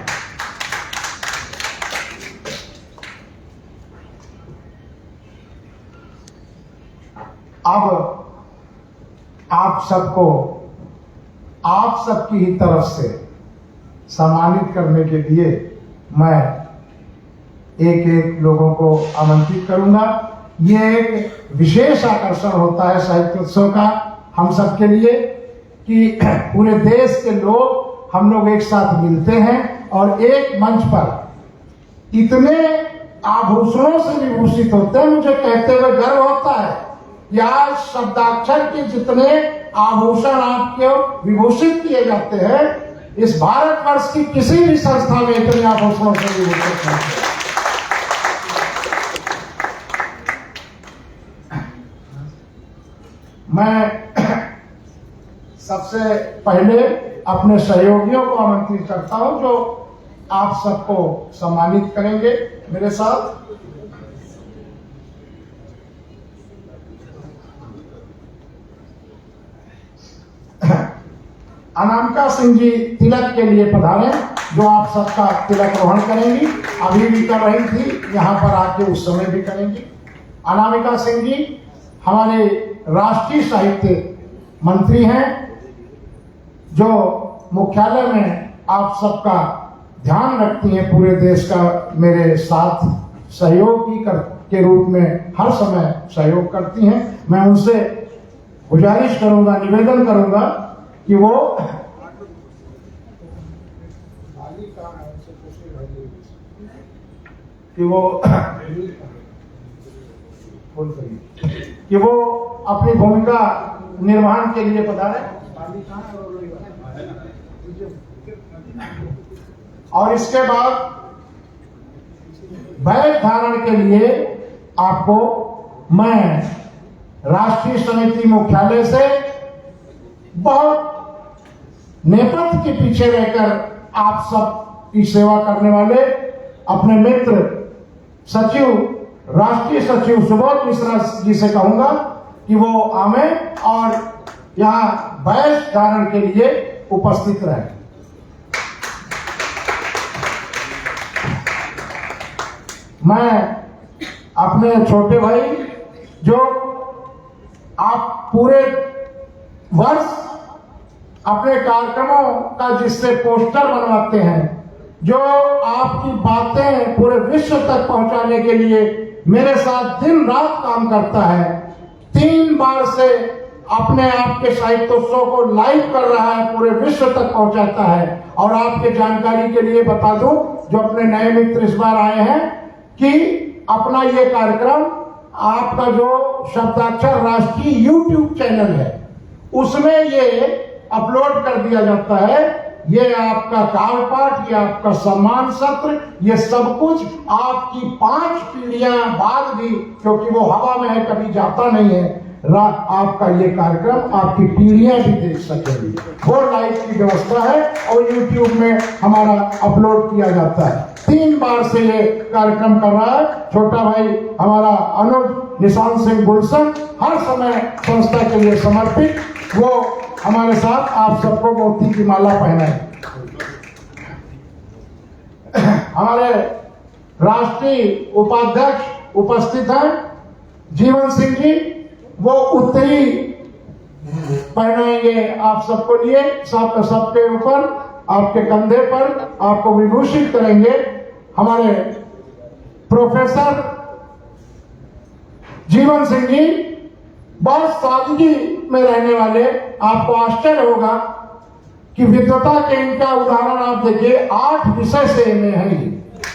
अब आप सबको आप सबकी ही तरफ से सम्मानित करने के लिए मैं एक एक लोगों को आमंत्रित करूंगा। ये एक विशेष आकर्षण होता है साहित्योत्सव का हम सब के लिए कि पूरे देश के लोग हम लोग एक साथ मिलते हैं और एक मंच पर इतने आभूषणों से विभूषित होते हैं। मुझे कहते हुए गर्व होता है कि आज शब्दाक्षर के जितने आभूषण आपके विभूषित किए जाते हैं, इस भारतवर्ष की किसी भी संस्था में इतने आभूषणों से विभूषित नहीं है। मैं सबसे पहले अपने सहयोगियों को आमंत्रित करता हूं जो आप सबको सम्मानित करेंगे मेरे साथ। अनामिका सिंह जी तिलक के लिए पधारे, जो आप सबका तिलक रोहण करेंगी। अभी भी कर रही थी, यहाँ पर आके उस समय भी करेंगी। अनामिका सिंह जी हमारे राष्ट्रीय साहित्य मंत्री हैं, जो मुख्यालय में आप सबका ध्यान रखती हैं, पूरे देश का मेरे साथ सहयोगी के रूप में हर समय सहयोग करती हैं। मैं उनसे गुजारिश करूंगा, निवेदन करूंगा कि वो अपनी भूमिका निर्वहन के लिए पधारे और इसके बाद बैग धारण के लिए आपको मैं राष्ट्रीय समिति मुख्यालय से बहुत नेपथ्य के पीछे रहकर आप सब की सेवा करने वाले अपने मित्र सचिव, राष्ट्रीय सचिव सुबोध मिश्रा जी से कहूंगा कि वो आवे और यहाँ बैज धारण के लिए उपस्थित रहे। मैं अपने छोटे भाई, जो आप पूरे वर्ष अपने कार्यक्रमों का जिससे पोस्टर बनवाते हैं, जो आपकी बातें पूरे विश्व तक पहुंचाने के लिए मेरे साथ दिन रात काम करता है, 3 बार से अपने आप के साहित्योत्सव को लाइव कर रहा है, पूरे विश्व तक पहुंचाता है। और आपके जानकारी के लिए बता दूं, जो अपने नए मित्र इस बार आए हैं, कि अपना ये कार्यक्रम आपका जो शब्दाक्षर राष्ट्रीय YouTube चैनल है उसमें ये अपलोड कर दिया जाता है। ये आपका काव्य पाठ, ये आपका सम्मान सत्र, ये सब कुछ आपकी 5 पीढ़ियां बाद भी, क्योंकि वो हवा में है, कभी जाता नहीं है, आपका ये कार्यक्रम आपकी पीढ़ियां भी देख सकेंगी। वो लाइव की व्यवस्था है और YouTube में हमारा अपलोड किया जाता है। 3 बार से ये कार्यक्रम कर रहा है छोटा भाई हमारा अनुज निशांत सिंह गुलशन, हर समय संस्था के लिए समर्पित। वो हमारे साथ आप सबको मोती की माला पहनाए। हमारे राष्ट्रीय उपाध्यक्ष उपस्थित हैं जीवन सिंह जी, वो उत्तरी पहनाएंगे आप सबको लिए, सबके ऊपर, आपके कंधे पर, आपको विभूषित करेंगे। हमारे प्रोफेसर जीवन सिंह जी बहुत सादगी में रहने वाले, आपको आश्चर्य होगा कि विद्वता के इनका उदाहरण आप देखिए। 8 विषय से एमए है,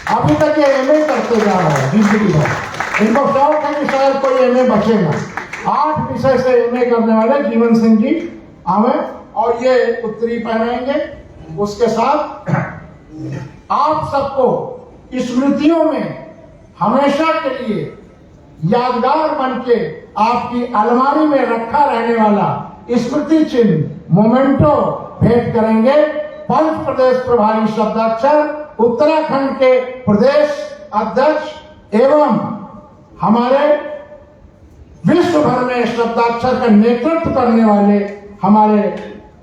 अभी तक ये एमए करते जा रहा है जिंदगी भर। इनको शौक है कि शायद कोई एमए बचेगा। 8 विषय से एमए करने वाले जीवन सिंह जी आवे और ये उत्तरी पहनाएंगे। उसके साथ आप सबको स्मृतियों में हमेशा के लिए यादगार बन के आपकी अलमारी में रखा रहने वाला स्मृति चिन्ह मोमेंटो भेंट करेंगे। पंच प्रदेश प्रभारी शब्दाक्षर उत्तराखंड के प्रदेश अध्यक्ष एवं हमारे विश्व भर में शब्दाक्षर का नेतृत्व करने वाले हमारे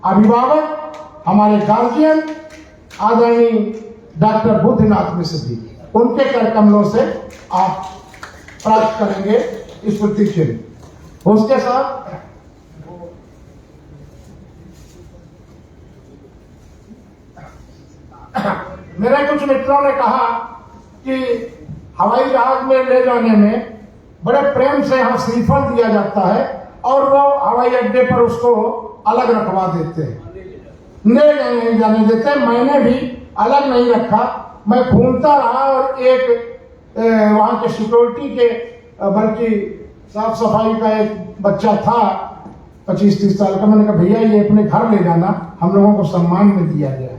अभिभावक, हमारे गार्जियन आदरणीय डॉक्टर बुद्धनाथ मिश्र जी, उनके कर कमलों से आप प्राप्त करेंगे स्मृति चिन्ह। उसके साथ मेरे कुछ मित्रों ने कहा कि हवाई जहाज में ले जाने में बड़े प्रेम से यहाँ श्रीफल दिया जाता है और वो हवाई अड्डे पर उसको अलग रखवा देते हैं, नहीं जाने देते। मैंने भी अलग नहीं रखा, मैं घूमता रहा और एक वहां के सिक्योरिटी के, बल्कि साफ सफाई का एक बच्चा था 25-30 साल का, मैंने कहा भैया ये अपने घर ले जाना, हम लोगों को सम्मान में दिया गया है।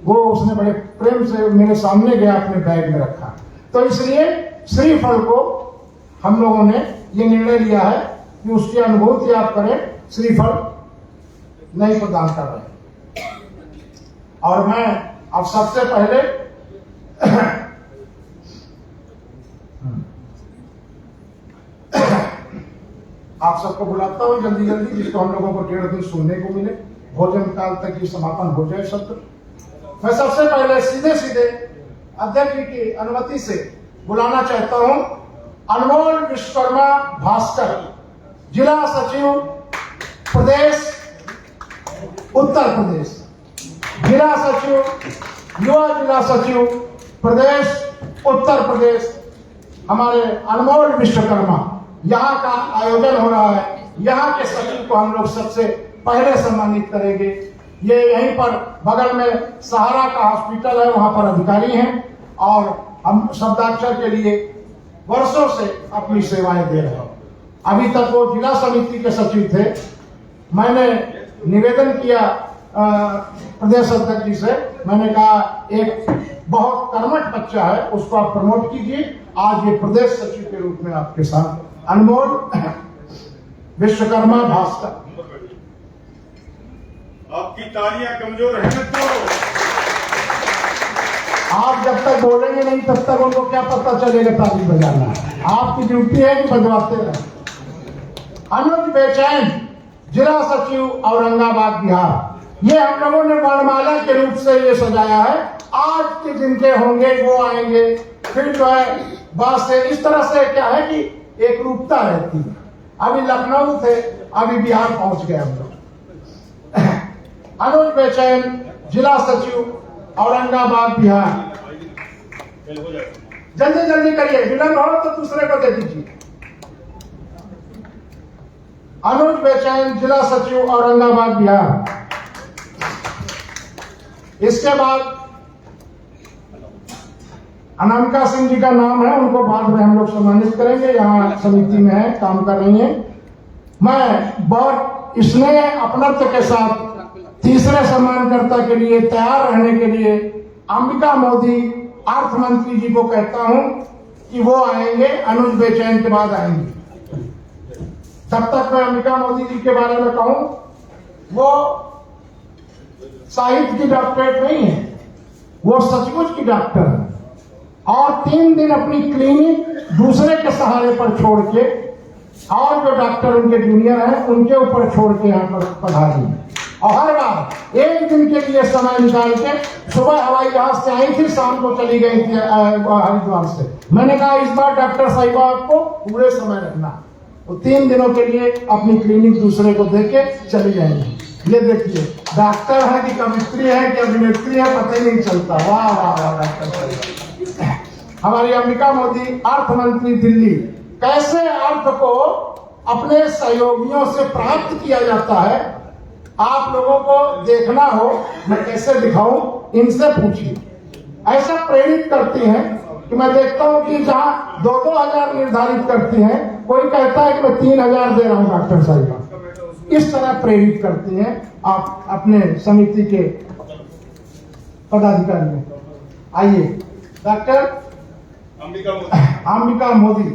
वो उसने बड़े प्रेम से मेरे सामने गया, अपने बैग में रखा। तो इसलिए श्रीफल को हम लोगों ने ये निर्णय लिया है कि उसकी अनुभूति आप करें, श्रीफल नहीं प्रदान कर रहे। और मैं अब सबसे पहले आप सबको बुलाता हूं जल्दी जल्दी, जिसको हम लोगों को 1.5 दिन सुनने को मिले, भोजन काल तक ये समापन हो जाए सत्र। मैं सबसे पहले सीधे सीधे अध्यक्ष जी की अनुमति से बुलाना चाहता हूं अनमोल विश्वकर्मा भास्कर, जिला सचिव प्रदेश उत्तर प्रदेश, जिला सचिव युवा जिला सचिव प्रदेश उत्तर प्रदेश, हमारे अनमोल विश्वकर्मा। यहाँ का आयोजन हो रहा है, यहाँ के सचिव को हम लोग सबसे पहले सम्मानित करेंगे। ये यहीं पर बगल में सहारा का हॉस्पिटल है, वहां पर अधिकारी हैं और हम शब्दाक्षर के लिए वर्षों से अपनी सेवाएं दे रहे हैं। अभी तक वो जिला समिति के सचिव थे। मैंने निवेदन किया प्रदेश अध्यक्ष जी से, मैंने कहा एक बहुत कर्मठ बच्चा है, उसको आप प्रमोट कीजिए। आज ये प्रदेश सचिव के रूप में आपके साथ अनमोल विश्वकर्मा भास्कर। आपकी तालियां कमजोर है तो आप जब तक बोलेंगे नहीं तब तक उनको क्या पता चलेगा ताली बजाना। आपकी ड्यूटी है कि बजवाते रहे। अनुज बेचैन, जिला सचिव औरंगाबाद बिहार। ये हम लोगों ने वर्णमाला के रूप से ये सजाया है। आज के जिनके होंगे वो आएंगे, फिर जो है बस से इस तरह से क्या है कि एक रूपता रहती है। अभी लखनऊ थे, अभी बिहार पहुंच गए हम लोग। अनुज बेचैन, जिला सचिव औरंगाबाद बिहार। जल्दी जल्दी करिए, विलंब हो तो दूसरे को दे दीजिए। अनुज बेचैन, जिला सचिव औरंगाबाद बिहार। इसके बाद अनामिका सिंह जी का नाम है, उनको बाद में हम लोग सम्मानित करेंगे, यहाँ समिति में है, काम कर रही हैं। मैं बहुत स्नेह अपनत्व के साथ तीसरे सम्मानकर्ता के लिए तैयार रहने के लिए अंबिका मोदी अर्थ मंत्री जी को कहता हूं कि वो आएंगे, अनुज बेचैन के बाद आएंगे। तब तक मैं अंबिका मोदी जी के बारे में कहूं, वो साहित्य की डॉक्टरेट नहीं है, वो सचमुच की डॉक्टर है और 3 दिन अपनी क्लिनिक दूसरे के सहारे पर छोड़ के और जो डॉक्टर उनके जूनियर हैं उनके ऊपर छोड़ के यहाँ पर पधारी और हर बार 1 दिन के लिए समय निकाल के सुबह हवाई जहाज से आई थी, शाम को चली गई थी हरिद्वार से। मैंने कहा इस बार डॉक्टर साहिबा आपको पूरे समय रखना, वो 3 दिनों के लिए अपनी क्लिनिक दूसरे को देके चली जाएंगी। ये देखिए डॉक्टर है कि कवित्री है कि अभिनेत्री है, पता ही नहीं चलता। वाह वाह वाह डॉक्टर साहिबा। हमारी अंबिका मोदी अर्थ मंत्री दिल्ली, कैसे अर्थ को अपने सहयोगियों से प्राप्त किया जाता है, आप लोगों को देखना हो, मैं कैसे दिखाऊं, इनसे पूछिए। ऐसा प्रेरित करती हैं कि मैं देखता हूं कि जहां 2-2 हजार निर्धारित करती हैं, कोई कहता है कि मैं 3,000 दे रहा हूं डॉक्टर साहिबा। इस तरह प्रेरित करती हैं आप अपने समिति के पदाधिकारी। आइए डॉक्टर अंबिका मोदी,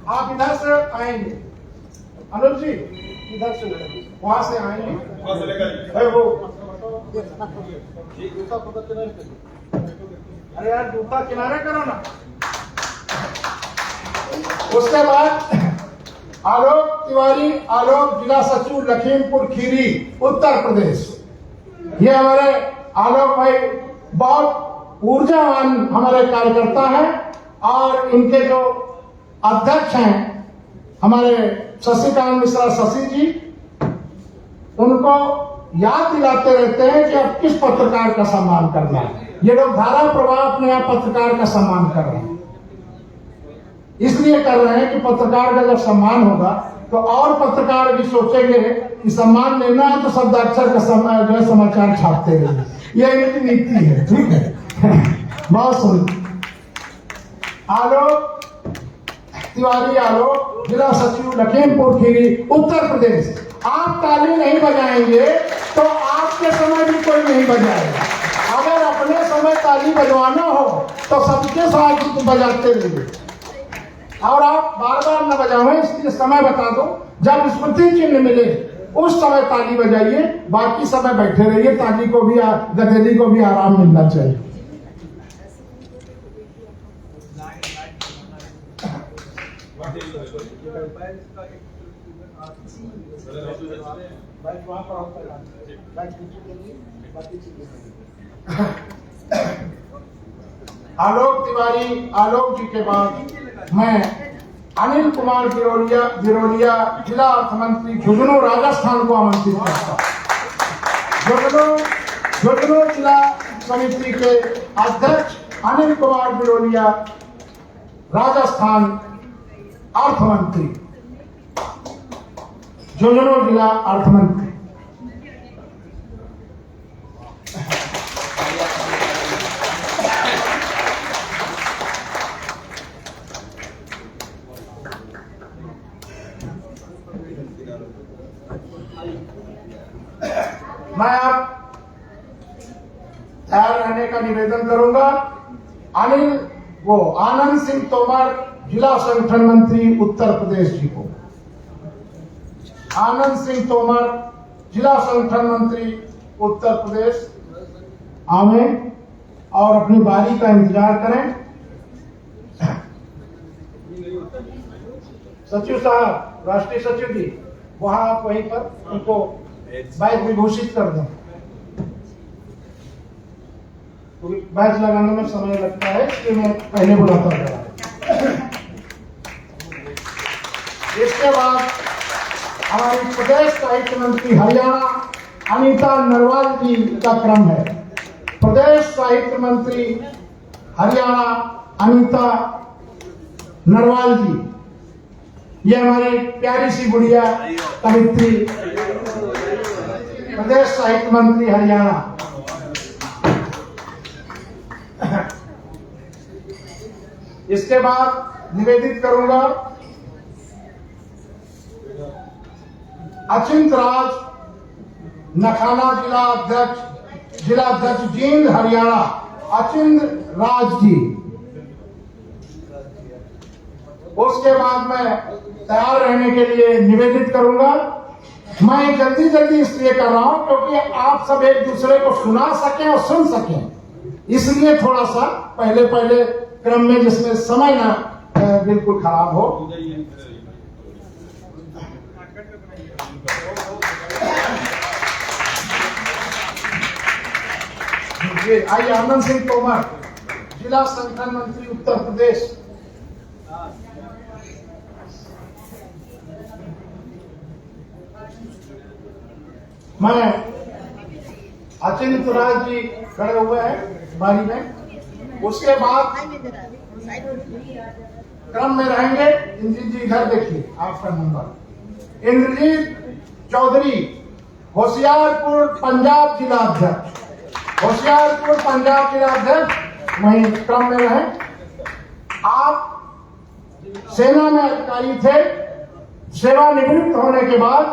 आप इधर से आएंगे, अनुज जी इधर से, वहां से आएंगे। वो अरे यार जूता किनारे करो ना। उसके बाद आलोक तिवारी, आलोक जिला सचिव लखीमपुर खीरी उत्तर प्रदेश। ये हमारे आलोक भाई बहुत ऊर्जावान हमारे कार्यकर्ता हैं और इनके जो अध्यक्ष हैं हमारे शशिकांत मिश्रा शशि जी, उनको याद दिलाते रहते हैं कि अब किस पत्रकार का सम्मान करना है। ये लोग धारा प्रवाह अपने यहाँ पत्रकार का सम्मान कर रहे हैं, इसलिए कर रहे हैं कि पत्रकार का जब सम्मान होगा तो और पत्रकार भी सोचेंगे कि सम्मान लेना है तो शब्दाक्षर का समाचार छापते रहिए। ये इनकी नीति है, ठीक है। बहुत सुन, आलोक तिवारी, आलोक जिला सचिव लखीमपुर खीरी उत्तर प्रदेश। आप ताली नहीं बजाएंगे तो आपके समय भी कोई नहीं बजाएगा। अगर अपने समय ताली बजवाना हो तो सबके साथ बजाते रहिए और आप बार बार न बजावें, इसलिए समय बता दो, जब स्मृति चिन्ह मिले उस समय ताली बजाइए, बाकी समय बैठे रहिए। ताली को भी, गदेली को भी आराम मिलना चाहिए। आलोक तिवारी, आलोक जी के बाद मैं अनिल कुमार बिरोलिया जिला अर्थ मंत्री झुंझुनू राजस्थान को आमंत्रित करता हूं। झुंझुनू जिला समिति के अध्यक्ष अनिल कुमार बिरोलिया राजस्थान अर्थ मंत्री, झुंझुनू जिला अर्थ मंत्री। मैं अब तैयार रहने का निवेदन करूंगा। आनंद सिंह तोमर जिला संगठन मंत्री उत्तर प्रदेश जी को। आनंद सिंह तोमर जिला संगठन मंत्री उत्तर प्रदेश आवे और अपनी बारी का इंतजार करें। सचिव साहब, राष्ट्रीय सचिव जी, वहां आप वहीं पर उनको बैच विभूषित कर दें, तो बैच लगाने में समय लगता है, इसलिए मैं पहले बुलाता हूं। इसके बाद हमारी प्रदेश साहित्य मंत्री हरियाणा अनीता नरवाल जी का क्रम है। प्रदेश साहित्य मंत्री हरियाणा अनीता नरवाल जी, ये हमारी प्यारी सी गुड़िया कवित्री, प्रदेश साहित्य मंत्री हरियाणा। इसके बाद निवेदित करूंगा अचिंत राज, नखाना जिला अध्यक्ष जींद हरियाणा, अचिंत राज जी। उसके बाद मैं तैयार रहने के लिए निवेदित करूंगा। मैं जल्दी जल्दी इसलिए कर रहा हूं क्योंकि आप सब एक दूसरे को सुना सकें और सुन सकें, इसलिए थोड़ा सा पहले पहले क्रम में, जिसमें समय ना बिल्कुल खराब हो। आइए, आनंद सिंह तोमर, जिला संगठन मंत्री उत्तर प्रदेश। मैं अचिंत राज जी खड़े हुए हैं बारी में। उसके बाद क्रम में रहेंगे इंद्रजीत जी, इधर देखिए आपका नंबर। इंद्रजीत चौधरी, होशियारपुर पंजाब जिला अध्यक्ष, होशियारपुर पंजाब जिला अध्यक्ष, वहीं क्रम में रहे। आप सेना में अधिकारी थे, सेवानिवृत्त होने के बाद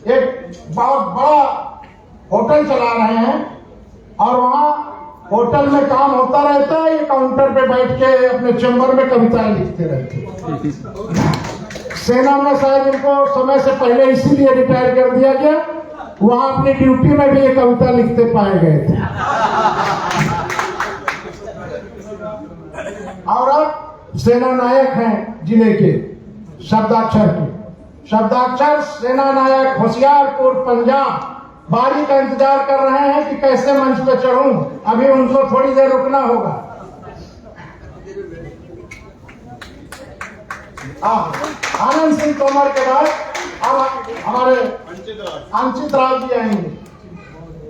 एक बहुत बड़ा होटल चला रहे हैं और वहां होटल में काम होता रहता है, ये काउंटर पे बैठ के अपने चैम्बर में कविताएं लिखते रहते। सेना में शायद इनको समय से पहले इसीलिए रिटायर कर दिया गया, वहां अपनी ड्यूटी में भी ये कविता लिखते पाए गए थे। और अब सेना नायक हैं जिले के, शब्दाक्षर के शब्दाक्षर सेना नायक होशियारपुर पंजाब बारी का इंतजार कर रहे हैं कि कैसे मंच पे चढ़ूं। अभी उनको थोड़ी देर रुकना होगा। आनंद सिंह तोमर के बाद अब हमारे अंचित राज जी आएंगे।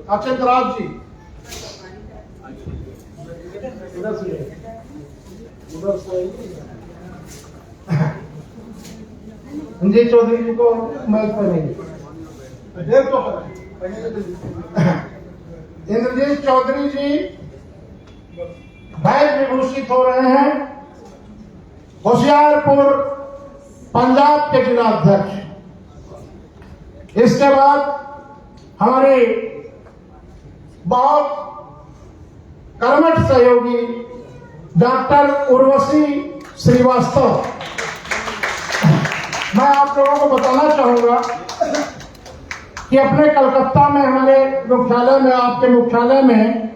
अचिंत राज जी उधर से इंद्रजीत चौधरी जी को मैच पहनेंगे। इंद्रजीत चौधरी जी बैच विभूषित हो रहे हैं, होशियारपुर पंजाब के जिला अध्यक्ष। इसके बाद हमारे बहुत कर्मठ सहयोगी डॉक्टर उर्वशी श्रीवास्तव। मैं आप लोगों को बताना चाहूंगा कि अपने कलकत्ता में, हमारे मुख्यालय में, आपके मुख्यालय में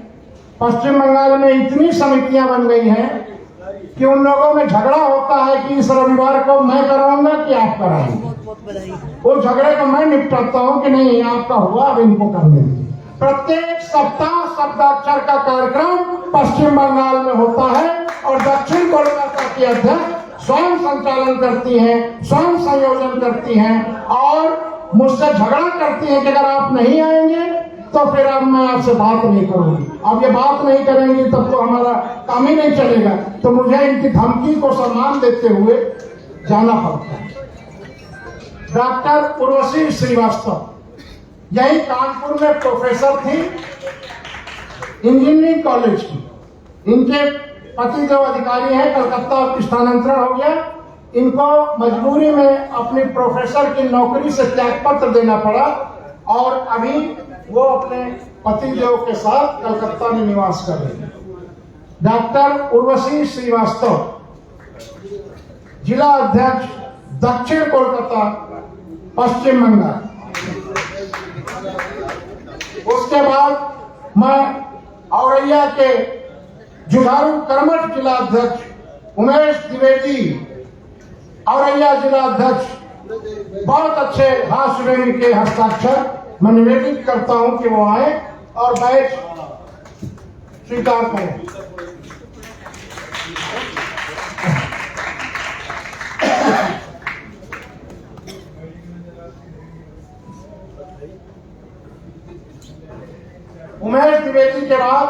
पश्चिम बंगाल में इतनी समितियां बन गई हैं कि उन लोगों में झगड़ा होता है कि इस रविवार को मैं कराऊंगा कि आप कराएंगे। वो झगड़े को मैं निपटाता हूं कि नहीं, आपका हुआ, अब इनको करने दीजिए। प्रत्येक सप्ताह शब्दाक्षर का कार्यक्रम पश्चिम बंगाल में होता है और दक्षिण कोलकाता की अध्यक्ष स्वयं संचालन करती हैं, स्वयं संयोजन करती हैं और मुझसे झगड़ा करती हैं कि अगर आप नहीं आएंगे तो फिर अब मैं आपसे बात नहीं करूंगी। अब ये बात नहीं करेंगी तब तो हमारा काम ही नहीं चलेगा। तो मुझे इनकी धमकी को सम्मान देते हुए जाना पड़ता है। डॉक्टर उर्वशी श्रीवास्तव यही कानपुर में प्रोफेसर थी इंजीनियरिंग कॉलेज की। इनके पति जो अधिकारी हैं, कलकत्ता स्थानांतरण हो गया, इनको मजबूरी में अपनी प्रोफेसर की नौकरी से त्याग पत्र देना पड़ा और अभी वो अपने पति देव के साथ कलकत्ता में निवास कर रहे हैं। डॉक्टर उर्वशी श्रीवास्तव, जिला अध्यक्ष दक्षिण कोलकाता, पश्चिम बंगाल। उसके बाद मैं औरैया के जुझारू कर्मठ जिला अध्यक्ष उमेश द्विवेदी, औरैया जिला अध्यक्ष, बहुत अच्छे हास्य व्यंग्य के हस्ताक्षर। मैं निवेदित करता हूं कि वो आए और बैच स्वीकार करें। उमेश द्विवेदी के बाद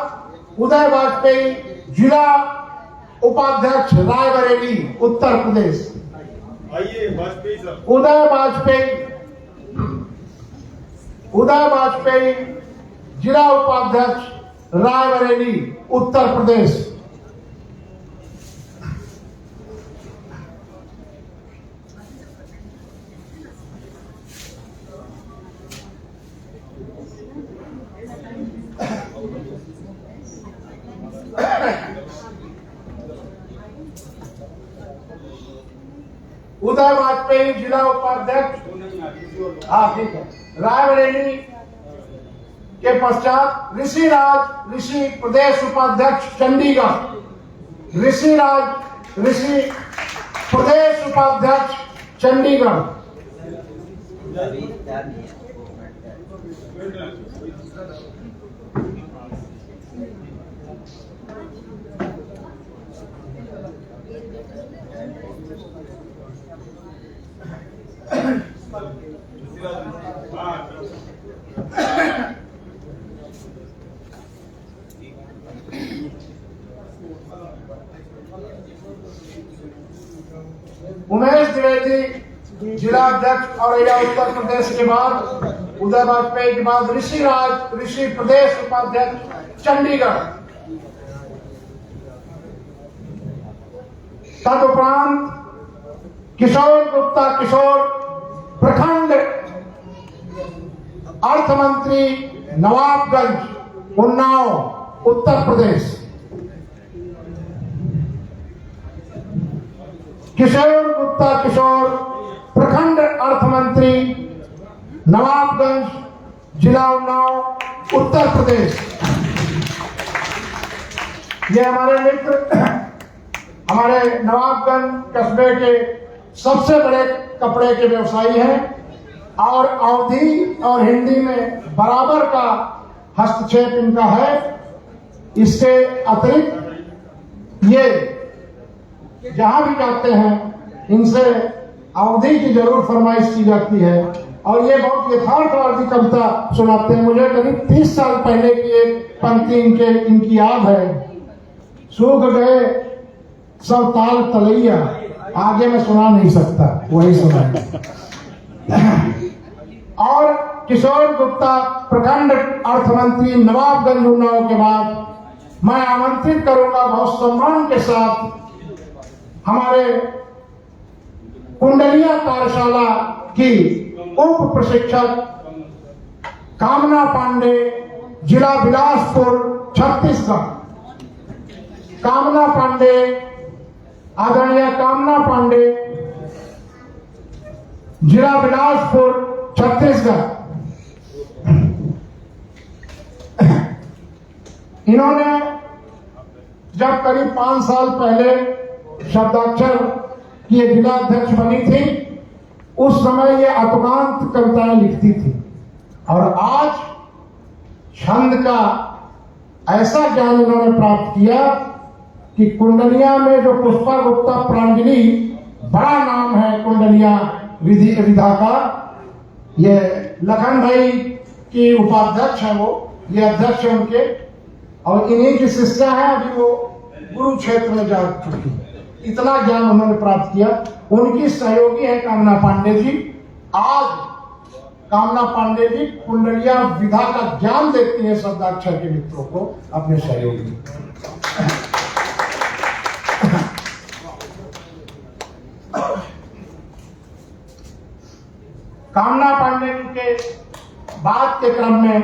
उदय वाजपेयी, जिला उपाध्यक्ष रायबरेली, उत्तर प्रदेश। उदय वाजपेयी जिला उपाध्यक्ष रायबरेली उत्तर प्रदेश। उदय वाजपेयी जिला उपाध्यक्ष, हाँ ठीक है, रायबरेली के पश्चात ऋषि प्रदेश उपाध्यक्ष चंडीगढ़, ऋषि प्रदेश उपाध्यक्ष चंडीगढ़। उमेश द्विवेदी जिला अध्यक्ष औरैया उत्तर प्रदेश के बाद उदय वाजपेयी के बाद ऋषि प्रदेश उपाध्यक्ष चंडीगढ़। तदुपरांत किशोर गुप्ता प्रखंड अर्थ मंत्री नवाबगंज उन्नाव उत्तर प्रदेश। किशोर गुप्ता प्रखंड अर्थ मंत्री नवाबगंज जिला उन्नाव उत्तर प्रदेश। ये हमारे मित्र हमारे नवाबगंज कस्बे के सबसे बड़े कपड़े के व्यवसायी हैं और अवधी और हिंदी में बराबर का हस्तक्षेप इनका है। इसके अतिरिक्त ये जहां भी जाते हैं इनसे अवधि की जरूर फरमाइश की जाती है और ये बहुत यथार्थवादी कविता सुनाते हैं। मुझे करीब 30 साल पहले की एक पंक्ति इनकी याद है। सूख गए सब ताल तलैया, आगे मैं सुना नहीं सकता, वही सुना। और किशोर गुप्ता प्रखंड अर्थ मंत्री नवाबगंज उन्नाव के बाद मैं आमंत्रित करूंगा बहुत सम्मान के साथ हमारे कुंडलिया कार्यशाला की उप प्रशिक्षक कामना पांडे जिला बिलासपुर छत्तीसगढ़। कामना पांडे, आदरणीय कामना पांडे जिला बिलासपुर छत्तीसगढ़। इन्होंने जब करीब 5 साल पहले शब्दाक्षर की जिला अध्यक्ष बनी थी उस समय ये अतुकांत कविताएं लिखती थी और आज छंद का ऐसा ज्ञान इन्होंने प्राप्त किया कि कुंडलिया में जो पुष्पा गुप्ता प्रांजलि बड़ा नाम है कुंडलिया विधा का, ये लखन भाई की उपाध्यक्ष है, वो ये अध्यक्ष है उनके और इन्हीं की शिष्या है। अभी वो गुरु क्षेत्र में जा चुकी है। इतना ज्ञान उन्होंने प्राप्त किया। उनकी सहयोगी है कामना पांडे जी। आज कामना पांडे जी कुंडलिया विधा का ज्ञान देती है शब्दाक्षर के मित्रों को, अपने सहयोगी। कामना पांडे जी के बाद के क्रम में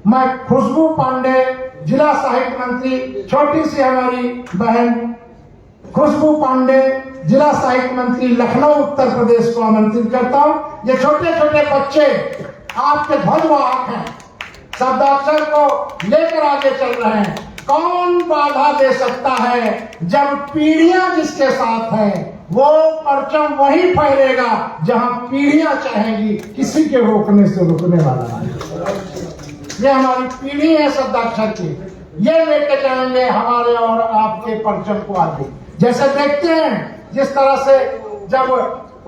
मैं खुशबू पांडे जिला साहित्य मंत्री, छोटी सी हमारी बहन खुशबू पांडे जिला साहित्य मंत्री लखनऊ उत्तर प्रदेश को आमंत्रित करता हूं। ये छोटे छोटे बच्चे आपके ध्वजवाहक हैं, शब्दाक्षर को लेकर आगे चल रहे हैं। कौन बाधा दे सकता है जब पीढ़ियां जिसके साथ हैं, वो परचम वही फहरेगा जहां पीढ़ियां चाहेंगी, किसी के रोकने से रुकने वाला नहीं। ये हमारी पीढ़ी है शब्दाक्षर की, ये लेके जाएंगे हमारे और आपके परचम को आगे। जैसे देखते हैं जिस तरह से जब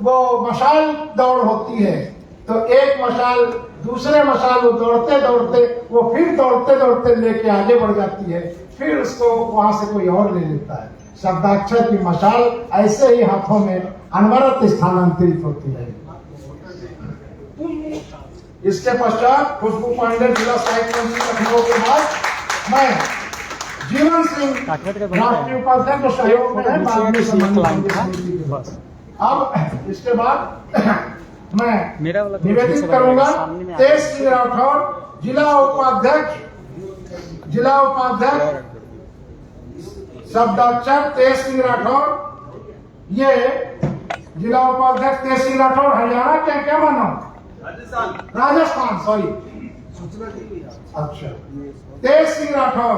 वो मशाल दौड़ होती है तो एक मशाल दूसरे मशाल वो दौड़ते दौड़ते वो फिर दौड़ते दौड़ते लेके आगे बढ़ जाती है, फिर उसको वहां से कोई और ले लेता है। शब्दाक्षर की मशाल ऐसे ही हाथों में अनवरत स्थानांतरित होती रही। इसके पश्चात खुशबू पांडे जिला साहित्य मंत्री लखनऊ के बाद मैं जीवन सिंह राष्ट्रीय उपाध्यक्ष को सहयोग में बाद में सम्मानित। अब इसके बाद मैं निवेदित करूंगा तेज सिंह राठौर जिला उपाध्यक्ष शब्दाक्षर तेज सिंह राठौर। ये जिला उपाध्यक्ष तेज सिंह राठौर हरियाणा के क्या मानो राजस्थान सॉरी अच्छा तेज सिंह राठौर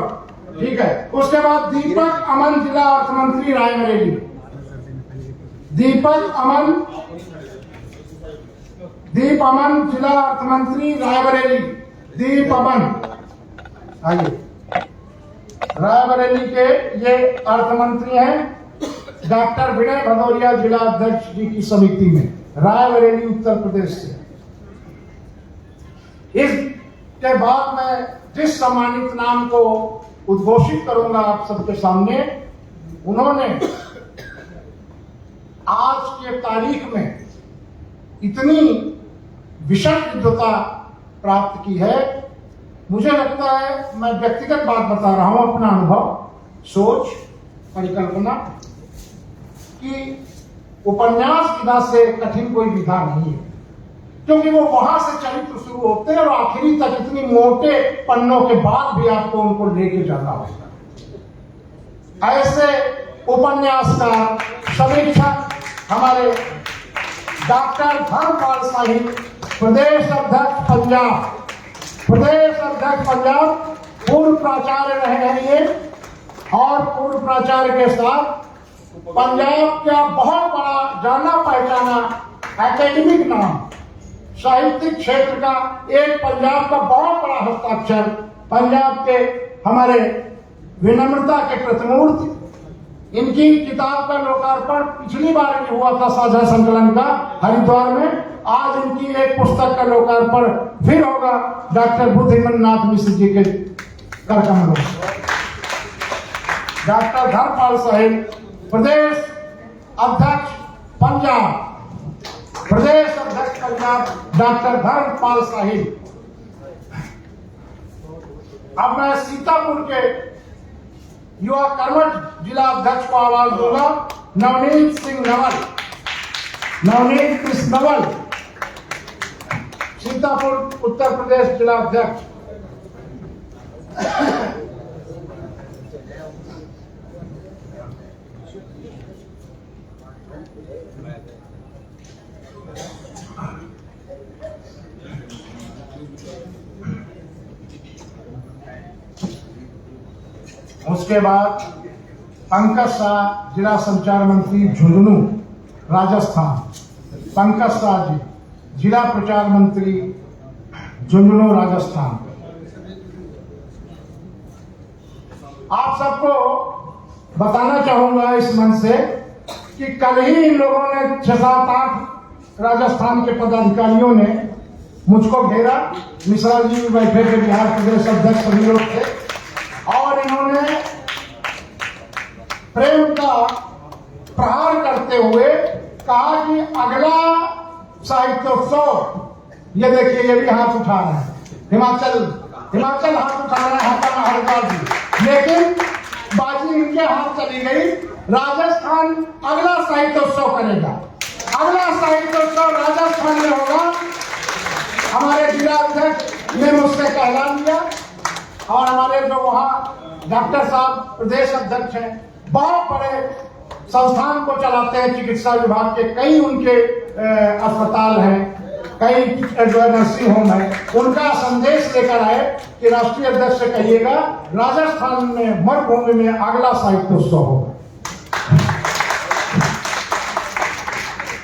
ठीक है। उसके बाद दीपक अमन जिला अर्थ मंत्री रायबरेली। दीप अमन जिला अर्थ मंत्री रायबरेली। दीप अमन आइए रायबरेली के ये अर्थ मंत्री हैं डॉक्टर विनय भदौरिया जिला अध्यक्ष जी की समिति में रायबरेली उत्तर प्रदेश से। इसके बाद मैं जिस सम्मानित नाम को उद्घोषित करूंगा आप सबके सामने, उन्होंने आज के तारीख में इतनी विशेष विद्वता प्राप्त की है। मुझे लगता है मैं व्यक्तिगत बात बता रहा हूं, अपना अनुभव, सोच, परिकल्पना कि उपन्यास विधा से कठिन कोई विधा नहीं है, क्योंकि वो वहां से चरित्र शुरू होते हैं और आखिरी तक इतनी मोटे पन्नों के बाद भी आपको उनको लेके जाना होगा। ऐसे उपन्यासकार समीक्षक हमारे डॉक्टर धर्मपाल शाही प्रदेश अध्यक्ष पंजाब पूर्व प्राचार्य रहे हैं ये, और पूर्व प्राचार्य के साथ पंजाब का बहुत बड़ा जाना पहचाना एकेडमिक नाम, साहित्यिक क्षेत्र का एक पंजाब का बहुत बड़ा हस्ताक्षर, पंजाब के हमारे विनम्रता के प्रतिमूर्ति। इनकी किताब का लोकार्पण पिछली बार भी हुआ था साझा संकलन का हरिद्वार में। आज इनकी एक पुस्तक का लोकार्पण फिर होगा डॉक्टर बुद्धिमान नाथ मिश्र जी के कार्यक्रम में। डॉक्टर धर्मपाल साहिब प्रदेश अध्यक्ष पंजाब डॉक्टर धर्मपाल साहिब। अब मैं सीतापुर के युवा कर्मठ जिला अध्यक्ष को आवाज दूंगा, नवनीत कृष्ण नवल, सीतापुर उत्तर प्रदेश जिला अध्यक्ष। उसके बाद पंकज शाह जिला संचार मंत्री झुंझुनू राजस्थान। पंकज शाह जी जिला प्रचार मंत्री झुंझुनू राजस्थान। आप सबको बताना चाहूंगा इस मंच से कि कल ही इन लोगों ने 6-7-8 राजस्थान के पदाधिकारियों ने मुझको घेरा। मिश्रा जी भी बैठे थे, बिहार प्रदेश अध्यक्ष सभी लोग थे, और इन्होंने प्रेम का प्रहार करते हुए कहा कि अगला साहित्योत्सव, ये देखिए ये भी हाथ उठा रहे हैं, हिमाचल हाथ उठा रहे हैं, हरिद्वार जी, लेकिन बाजी इनके हाथ चली गई। राजस्थान अगला साहित्योत्सव करेगा, अगला साहित्योत्सव राजस्थान में होगा। हमारे जिला अध्यक्ष ने मुझसे ऐलान किया, और हमारे जो वहाँ डॉक्टर साहब प्रदेश अध्यक्ष हैं, बहुत बड़े संस्थान को चलाते हैं, चिकित्सा विभाग के कई उनके अस्पताल हैं, कई नर्सिंग होम है, उनका संदेश लेकर आए कि राष्ट्रीय अध्यक्ष से कहिएगा राजस्थान में मरुभूमि में अगला साहित्योत्सव होगा।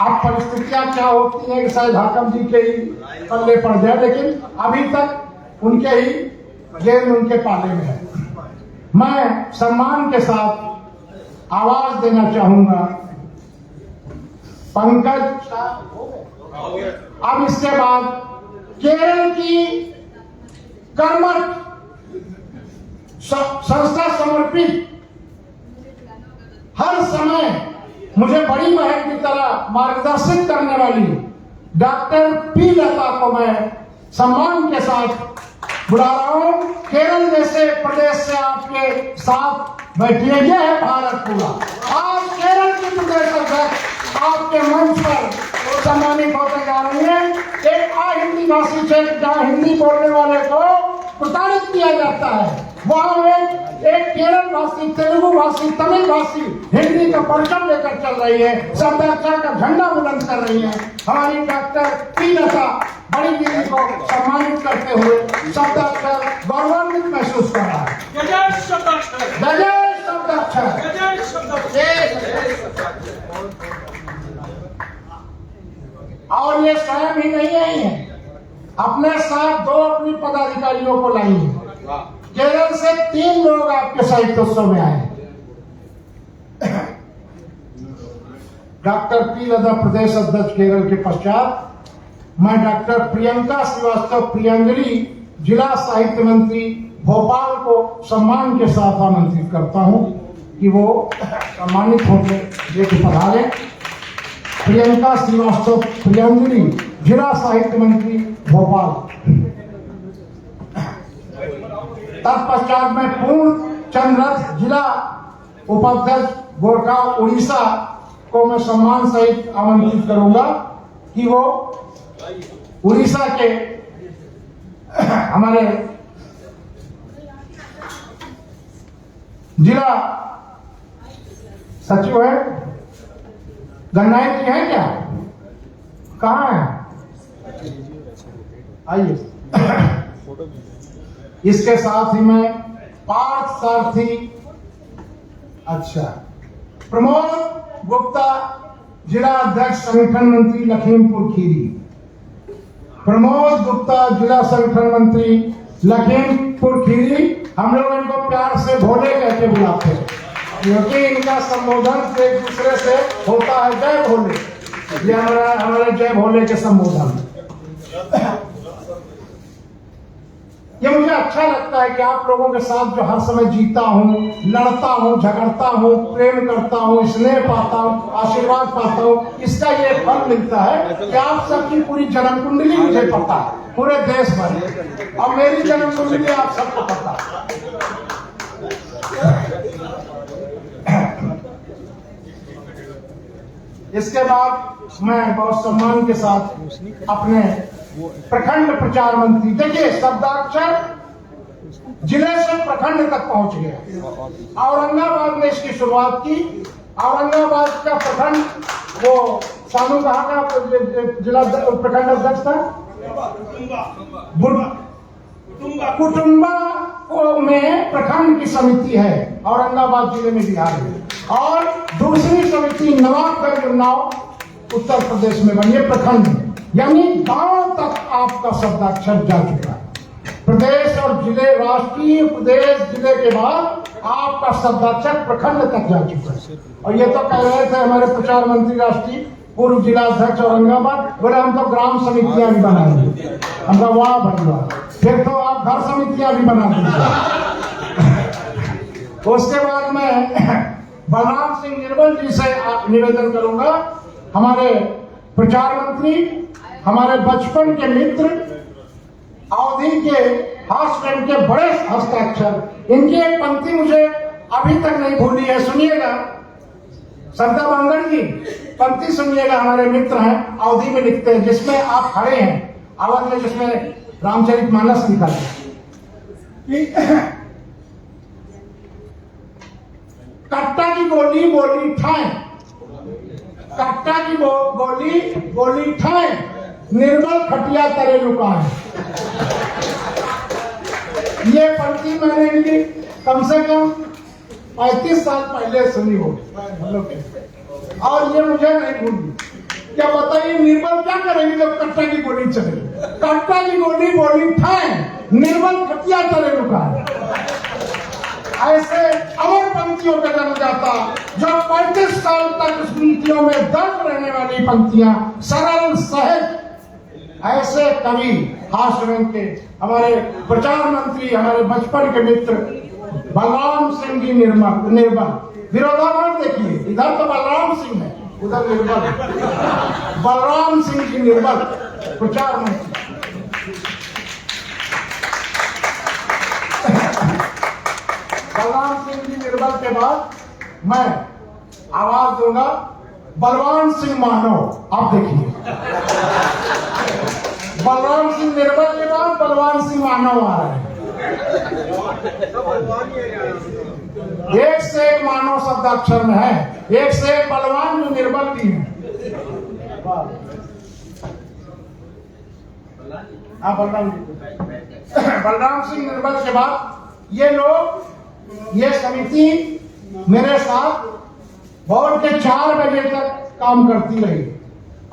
अब परिस्थितियां क्या होती हैं कि शायद हाकम जी के ही पल्ले पड़ जाए, लेकिन अभी तक उनके ही गेंद उनके पाले में है। मैं सम्मान के साथ आवाज देना चाहूंगा पंकज शाह। अब इसके बाद केरल की कर्मठ संस्था समर्पित, हर समय मुझे बड़ी बहन की तरह मार्गदर्शित करने वाली डॉक्टर पी लता को मैं सम्मान के साथ बुला रहा हूं। केरल जैसे प्रदेश से आपके साथ बैठिए, यह है भारत पूरा। आज केरल के प्रदेश अध्यक्ष आपके मंच पर सम्मानित होते जा रही है। एक हिंदी भाषी क्षेत्र जहाँ हिंदी बोलने वाले को प्रताड़ित किया जाता है, वहाँ एक केरल भाषी, तेलुगु भाषी, तमिल भाषी हिंदी का परचम लेकर चल रही है, शब्दाक्षर का झंडा बुलंद कर रही है। हमारी डॉक्टर पी लता बड़ी दीदी को सम्मानित करते हुए शब्दाक्षर गौरवान्वित महसूस कर रहा है। जय शब्दाक्षर, जय शब्दाक्षर। जय शब्दाक्षर। और ये स्वयं ही नहीं आई है, अपने साथ 2 अपनी पदाधिकारियों को लाई है। केरल से 3 लोग आपके साहित्योत्सव में आए। डॉक्टर पी लता प्रदेश अध्यक्ष केरल के पश्चात मैं डॉक्टर प्रियंका श्रीवास्तव प्रियंजलि जिला साहित्य मंत्री भोपाल को सम्मान के साथ आमंत्रित करता हूं कि वो सम्मानित होकर ये पधारे। प्रियंका श्रीवास्तव प्रियंजलि जिला साहित्य मंत्री भोपाल। तत्पश्चात मैं पूर्ण चंद्रथ जिला उपाध्यक्ष गोरखा उड़ीसा को मैं सम्मान सहित आमंत्रित करूंगा कि वो उड़ीसा के हमारे जिला सचिव है, गणनायक जी है क्या, कहाँ है, आइए। इसके साथ ही मैं पार्थ सारथी, अच्छा, प्रमोद गुप्ता जिला अध्यक्ष संगठन मंत्री लखीमपुर खीरी। प्रमोद गुप्ता जिला संगठन मंत्री लखीमपुर खीरी। हम लोग इनको प्यार से भोले कह के बुलाते हैं क्योंकि इनका संबोधन एक दूसरे से होता है जय भोले। ये हमारे जय भोले के संबोधन। ये मुझे अच्छा लगता है कि आप लोगों के साथ जो हर समय जीता हूँ, लड़ता हूँ, झगड़ता हूँ, प्रेम करता हूँ, स्नेह पाता हूँ, आशीर्वाद पाता हूँ, इसका ये फल मिलता है कि आप सबकी पूरी जन्म कुंडली मुझे पता है, पूरे देश भर, और मेरी जन्म कुंडली आप सबको पता है। इसके बाद मैं बहुत सम्मान के साथ अपने प्रखंड प्रचार मंत्री, देखिए शब्दाक्षर जिले से प्रखंड तक पहुंच गया। औरंगाबाद में इसकी शुरुआत की। औरंगाबाद का प्रखंड, वो सानू कहाँ का जिला प्रखंड अध्यक्ष था, कुटुंबा में प्रखंड की समिति है औरंगाबाद जिले में, बिहार में, और दूसरी समिति नवाबगंज उन्नाव उत्तर प्रदेश में बनी है प्रखंड में। यानी गांव तक आपका शब्दाक्षर जा चुका है। प्रदेश और जिले, राष्ट्रीय प्रदेश जिले के बाद आपका शब्दाक्षर प्रखंड तक जा चुका है। और ये तो कह रहे थे हमारे प्रचार मंत्री राष्ट्रीय पूर्व जिला अध्यक्ष औरंगाबाद, बोले हम तो ग्राम समितियां भी बनाएंगे। हम कहा वाह भगवा, फिर तो आप घर समितियां भी बना दीजिए। उसके बाद मैं बलराम सिंह निर्मल जी से निवेदन करूंगा, हमारे प्रचार मंत्री, हमारे बचपन के मित्र, अवधि के हस्बैंड के बड़े हस्ताक्षर, इनकी एक पंक्ति मुझे अभी तक नहीं भूली है, सुनिएगा। सरदा मंगल जी पंक्ति सुनिएगा, हमारे मित्र हैं, अवधि में लिखते हैं, जिसमें आप खड़े हैं, आवाज में, जिसमें रामचरितमानस लिखा है। कट्टा की गोली बोली ठाए, कट्टा की गोली बोली ठाए, निर्मल खटिया तरे लुकाए। ये पंक्ति मैंने इनकी कम से कम 35 साल पहले सुनी हो, और ये मुझे नहीं भूली। क्या बताइए निर्मल क्या करेंगे जब कट्टा की गोली चलेगी? कट्टा की गोली बोली ठाए, निर्मल खटिया तरे लुकाए। ऐसे अमर पंक्तियों का जन्म जाता, जो 35 साल तक स्मृतियों में दर्ज रहने वाली पंक्तियां, सरल सहज। ऐसे कवि हास रंग के हमारे प्रचार मंत्री, हमारे बचपन के मित्र बलराम सिंह जी निर्मल, विरोधाभास देखिए, इधर तो बलराम सिंह है, उधर निर्मल। बलराम सिंह जी निर्मल प्रचार मंत्री। बलराम सिंह जी निर्मल के बाद मैं आवाज दूंगा बलवान सिंह मानव। आप देखिए, बलराम सिंह निर्मल के बाद बलवान सिंह मानव आ रहे हैं। एक से एक मानव शब्दाक्षर में है, एक से एक बलवान जो निर्मल भी है। हाँ, बलराम सिंह निर्मल के बाद ये लोग, ये समिति मेरे साथ भोर के 4 बजे तक काम करती रही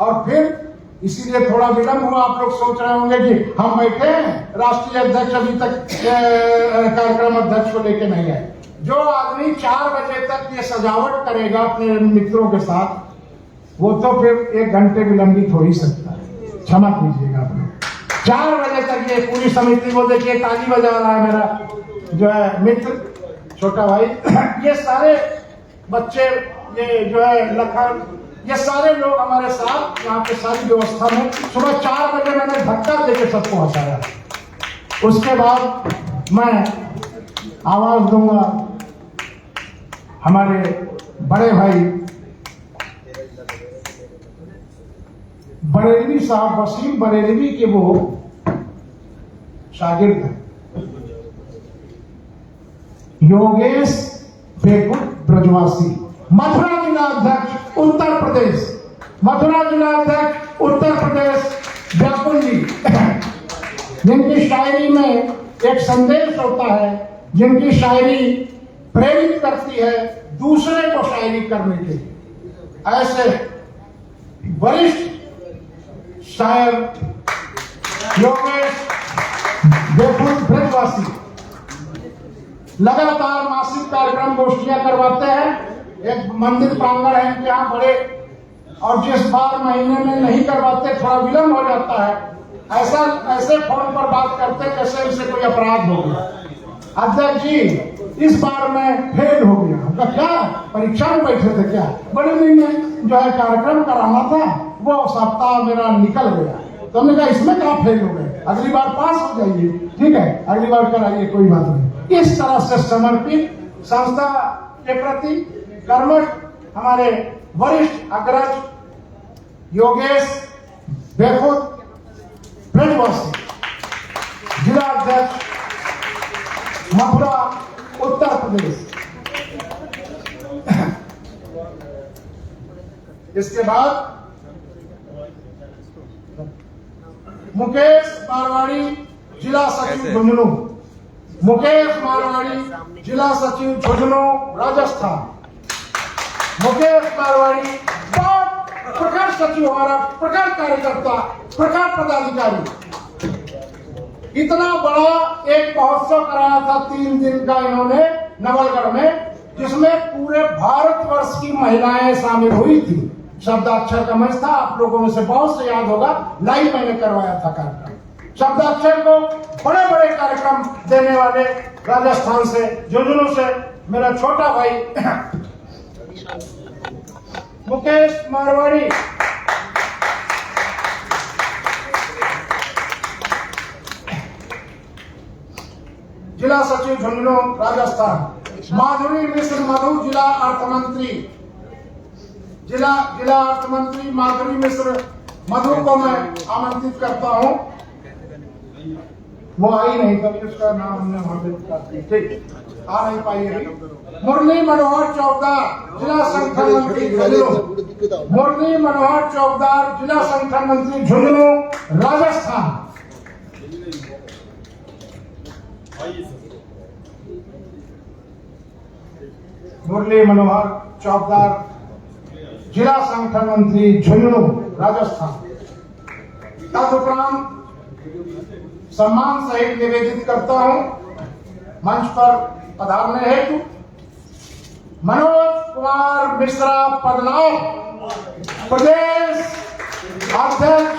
और फिर इसीलिए थोड़ा विलंब हुआ। आप लोग सोच रहे होंगे कि हम बैठे हैं, राष्ट्रीय अध्यक्ष अभी तक कार्यक्रम अध्यक्ष को लेके नहीं आए। जो आदमी 4 बजे तक ये सजावट करेगा अपने मित्रों के साथ, वो तो फिर 1 घंटे विलंबित हो ही सकता है। क्षमा कीजिएगा आप लोग। 4 बजे तक ये पूरी समिति को देखिए, ताली बजा रहा है मेरा जो है मित्र छोटा भाई। ये सारे बच्चे, ये जो है लखन, ये सारे लोग हमारे साथ यहाँ पे सारी व्यवस्था में। सुबह 4 बजे मैंने धक्का देके सबको हंसाया। उसके बाद मैं आवाज दूंगा हमारे बड़े भाई बरेलवी साहब, वसीम बरेलवी के वो शागिर्द हैं, योगेश बेकुट ब्रजवासी, मथुरा जिला अध्यक्ष उत्तर प्रदेश, मथुरा जिला अध्यक्ष उत्तर प्रदेश व्याकुल जी, जिनकी शायरी में एक संदेश होता है, जिनकी शायरी प्रेरित करती है दूसरे को शायरी करने के लिए। ऐसे वरिष्ठ शायर योगेश बेकुट ब्रजवासी लगातार मासिक कार्यक्रम गोष्ठियां करवाते हैं। एक मंदिर प्रांगण है इनके यहाँ बड़े, और जिस बार महीने में नहीं करवाते, थोड़ा विलंब हो जाता है। ऐसे फोन पर बात करते कैसे इनसे कोई अपराध हो गया। अध्यक्ष जी, इस बार मैं फेल हो गया। उनका क्या, परीक्षा में बैठे थे क्या? बड़े दिन में जो है कार्यक्रम कराना था, वो सप्ताह मेरा निकल गया। तो हमने कहा इसमें क्या फेल हो गए, अगली बार पास हो जाइए, ठीक है, अगली बार कराइए, कोई बात नहीं। इस तरह से समर्पित संस्था के प्रति कर्मठ हमारे वरिष्ठ अग्रज योगेश बेकुट ब्रजवासी, जिला अध्यक्ष मथुरा उत्तर प्रदेश। इसके बाद मुकेश मारवाड़ी, जिला सचिव झुंझुनू, मुकेश मारवाड़ी, जिला सचिव झुंझुनू राजस्थान। मुकेश मारवाड़ी बहुत प्रखर सचिव, हमारा प्रखर कार्यकर्ता, प्रखर पदाधिकारी। इतना बड़ा एक महोत्सव कराया था 3 दिन का इन्होंने नवलगढ़ में, जिसमें पूरे भारतवर्ष की महिलाएं शामिल हुई थी। शब्दाक्षर का मंच था, आप लोगों में से बहुत से याद होगा, लाइव मैंने करवाया था कार्यक्रम। शब्दाक्षर को बड़े बड़े कार्यक्रम देने वाले राजस्थान से, झुंझुनू से मेरा छोटा भाई मुकेश मारवाड़ी। जिला सचिव झुंझुनू राजस्थान। माधुरी मिश्र मधु, जिला अर्थ मंत्री, जिला अर्थ मंत्री माधुरी मिश्र मधु को मैं आमंत्रित करता हूं। वो आई नहीं, तभी उसका नाम हमने वहां पे ठीक आ नहीं पाई है। मुरली मनोहर चौकदार, जिला संगठन मंत्री झुंझुनू। मुरली मनोहर चौकदार, जिला संगठन मंत्री झुंझुनू राजस्थान। मुरली मनोहर चौकदार, जिला संगठन मंत्री झुंझुनू राजस्थान। तदुपरांत सम्मान सहित निवेदित करता हूं मंच पर पधारने हेतु मनोज कुमार मिश्रा पदनाव, प्रदेश अध्यक्ष,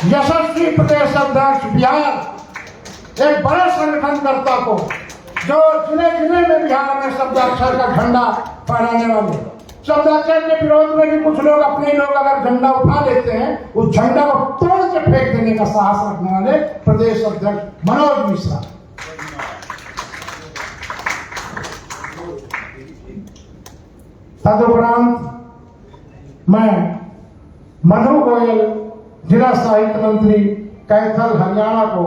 यशस्वी प्रदेश अध्यक्ष बिहार। एक बड़े संगठनकर्ता को, जो जिले जिले में बिहार में शब्दाक्षर का झंडा फहराने वाले। शब्दाक्षर के विरोध में भी कुछ लोग, अपने लोग अगर झंडा उठा लेते हैं, उस झंडा को तोड़ के फेंक देने का साहस रखने वाले प्रदेश अध्यक्ष मनोज मिश्रा। तदुपरांत मैं मधु गोयल, जिला साहित्य मंत्री कैथल हरियाणा को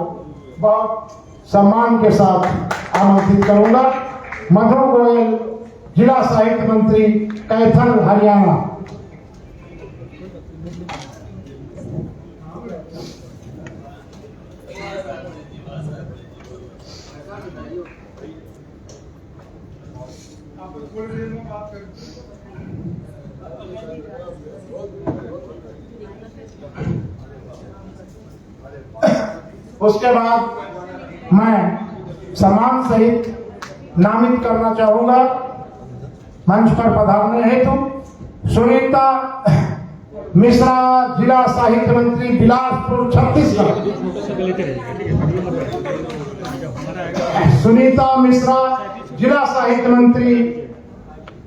बहुत सम्मान के साथ आमंत्रित करूंगा। मधु गोयल, जिला साहित्य मंत्री कैथल हरियाणा। उसके बाद मैं सम्मान सहित नामित करना चाहूंगा मंच पर पधारने हेतु सुनीता मिश्रा, जिला साहित्य मंत्री बिलासपुर छत्तीसगढ़। सुनीता मिश्रा, जिला साहित्य मंत्री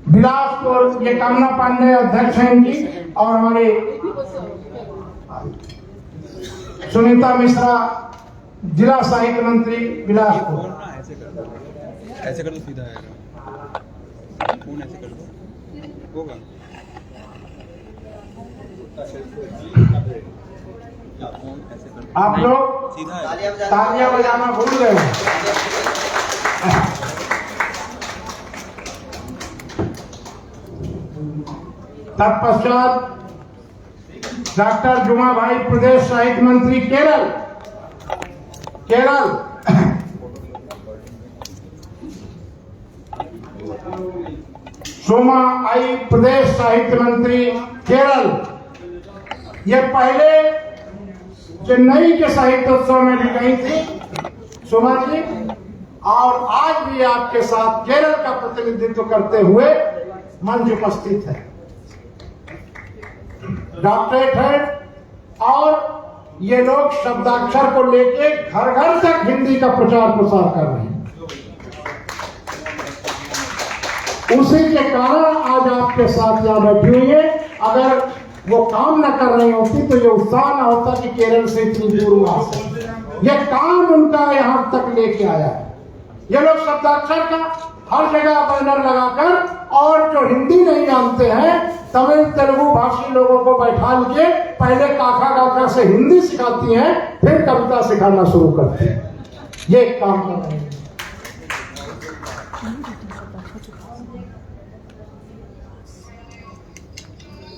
बिलासपुर। ये कामना पांडे अध्यक्ष हैं इनकी, और हमारे सुनीता मिश्रा, जिला साहित्य मंत्री बिलासपुर। ऐसे कर दो, सीधा आएगा फोन, ऐसे कर दो, होगा। आप लोग तालियां बजाना भूल गए। तत्पश्चात डॉक्टर जुमा भाई, प्रदेश साहित्य मंत्री केरल। सोमा आई, प्रदेश साहित्य मंत्री केरल। ये पहले चेन्नई के साहित्योत्सव में भी गई थी सोमा जी, और आज भी आपके साथ केरल का प्रतिनिधित्व करते हुए मंच उपस्थित है। डॉक्टरेट है, और ये लोग शब्दाक्षर को लेके घर घर तक हिंदी का प्रचार प्रसार कर रहे हैं। उसी के कारण आज आपके साथ यहाँ बैठी हुई है। अगर वो काम न कर रही होती तो ये उत्साह न होता कि केरल से इतनी दूर वहां से। ये काम उनका यहाँ तक लेके आया है। ये लोग शब्दाक्षर का हर जगह बैनर लगाकर, और जो हिंदी नहीं जानते हैं, तमिल तेलुगु भाषी लोगों को बैठा के पहले काका काका से हिंदी सिखाती हैं, फिर कविता सिखाना शुरू करते हैं। ये काम कर रहे हैं।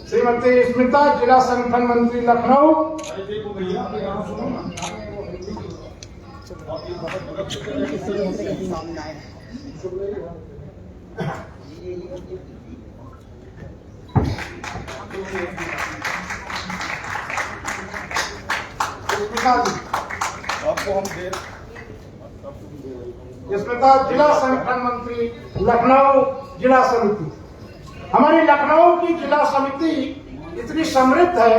श्रीमती स्मिता, जिला संगठन मंत्री लखनऊ। स्मिता, जिला संगठन मंत्री लखनऊ, जिला समिति। हमारी लखनऊ की जिला समिति इतनी समृद्ध है,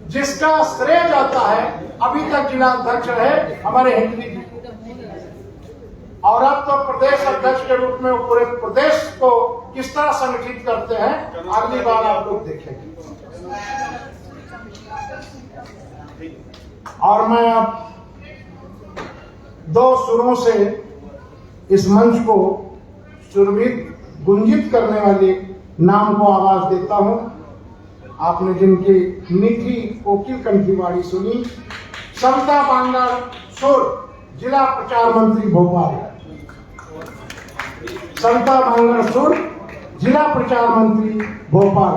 जिसका श्रेय जाता है अभी तक जिला अध्यक्ष रहे हमारे हिंदी जी, और अब तो प्रदेश अध्यक्ष के रूप में वो पूरे प्रदेश को किस तरह संगठित करते हैं, अगली बार आप लोग देखेंगे। और मैं अब दो सुरों से इस मंच को सुरभित, गुंजित करने वाले नाम को आवाज देता हूं। आपने जिनकी मीठी कोकिल कंठी वाणी सुनी, सविता बांगर सुर, जिला प्रचार मंत्री भोपाल। सविता बांगर सुर, जिला प्रचार मंत्री भोपाल।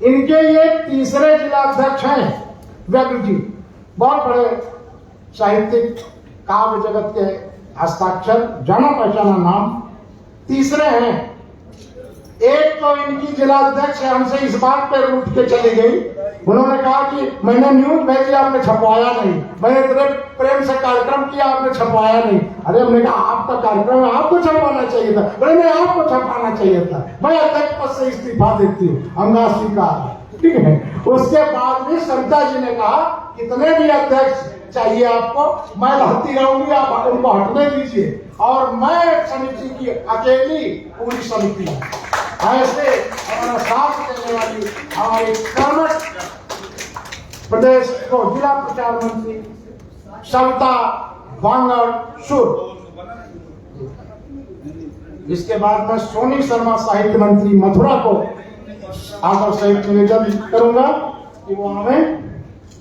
इनके ये तीसरे जिला अध्यक्ष हैं व्यग्र जी, बहुत बड़े साहित्यिक काव्य जगत के हस्ताक्षर, जाना पहचाना नाम। तीसरे हैं, एक तो इनकी जिला अध्यक्ष हमसे इस बात पर उठ के चली गई, उन्होंने कहा कि मैंने न्यूज भेजी, आपने छपवाया नहीं, मैंने इतने प्रेम से कार्यक्रम किया, आपने छपवाया नहीं। अरे हमने कहा आपका कार्यक्रम है, आपको छपवाना चाहिए था। बोले नहीं, आपको छपवाना चाहिए था, मैं अध्यक्ष पद से इस्तीफा देती हूँ। हमने स्वीकार, ठीक है। उसके बाद भी सविता जी ने कहा कितने भी अध्यक्ष चाहिए आपको, मैं लहती रहूंगी, आप उनको हटने दीजिए और मैं समिति की अकेली पूरी समिति है। ऐसे हमारा साथ देने वाली हमारी कर्मठ प्रदेश को जिला प्रचार मंत्री सविता वांगड़ सुर। इसके बाद मैं सोनी शर्मा साहित्य मंत्री मथुरा को आदर सहित निवेदन करूंगा कि वो हमें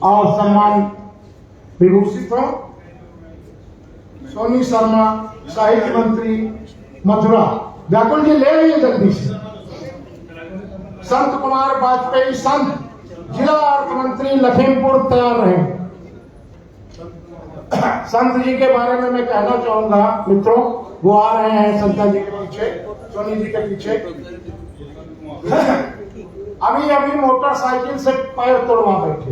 और सम्मान विभूषित हो। सोनी शर्मा साहित्य मंत्री मथुरा, व्याकुल जी ले रही है जल्दी से। संत कुमार वाजपेयी संत जिला अर्थ मंत्री लखीमपुर तैयार रहे। संत जी के बारे में मैं कहना चाहूंगा मित्रों, वो आ रहे हैं संता जी के पीछे, सोनी जी के पीछे। अभी अभी मोटरसाइकिल से पैर तोड़वा बैठे,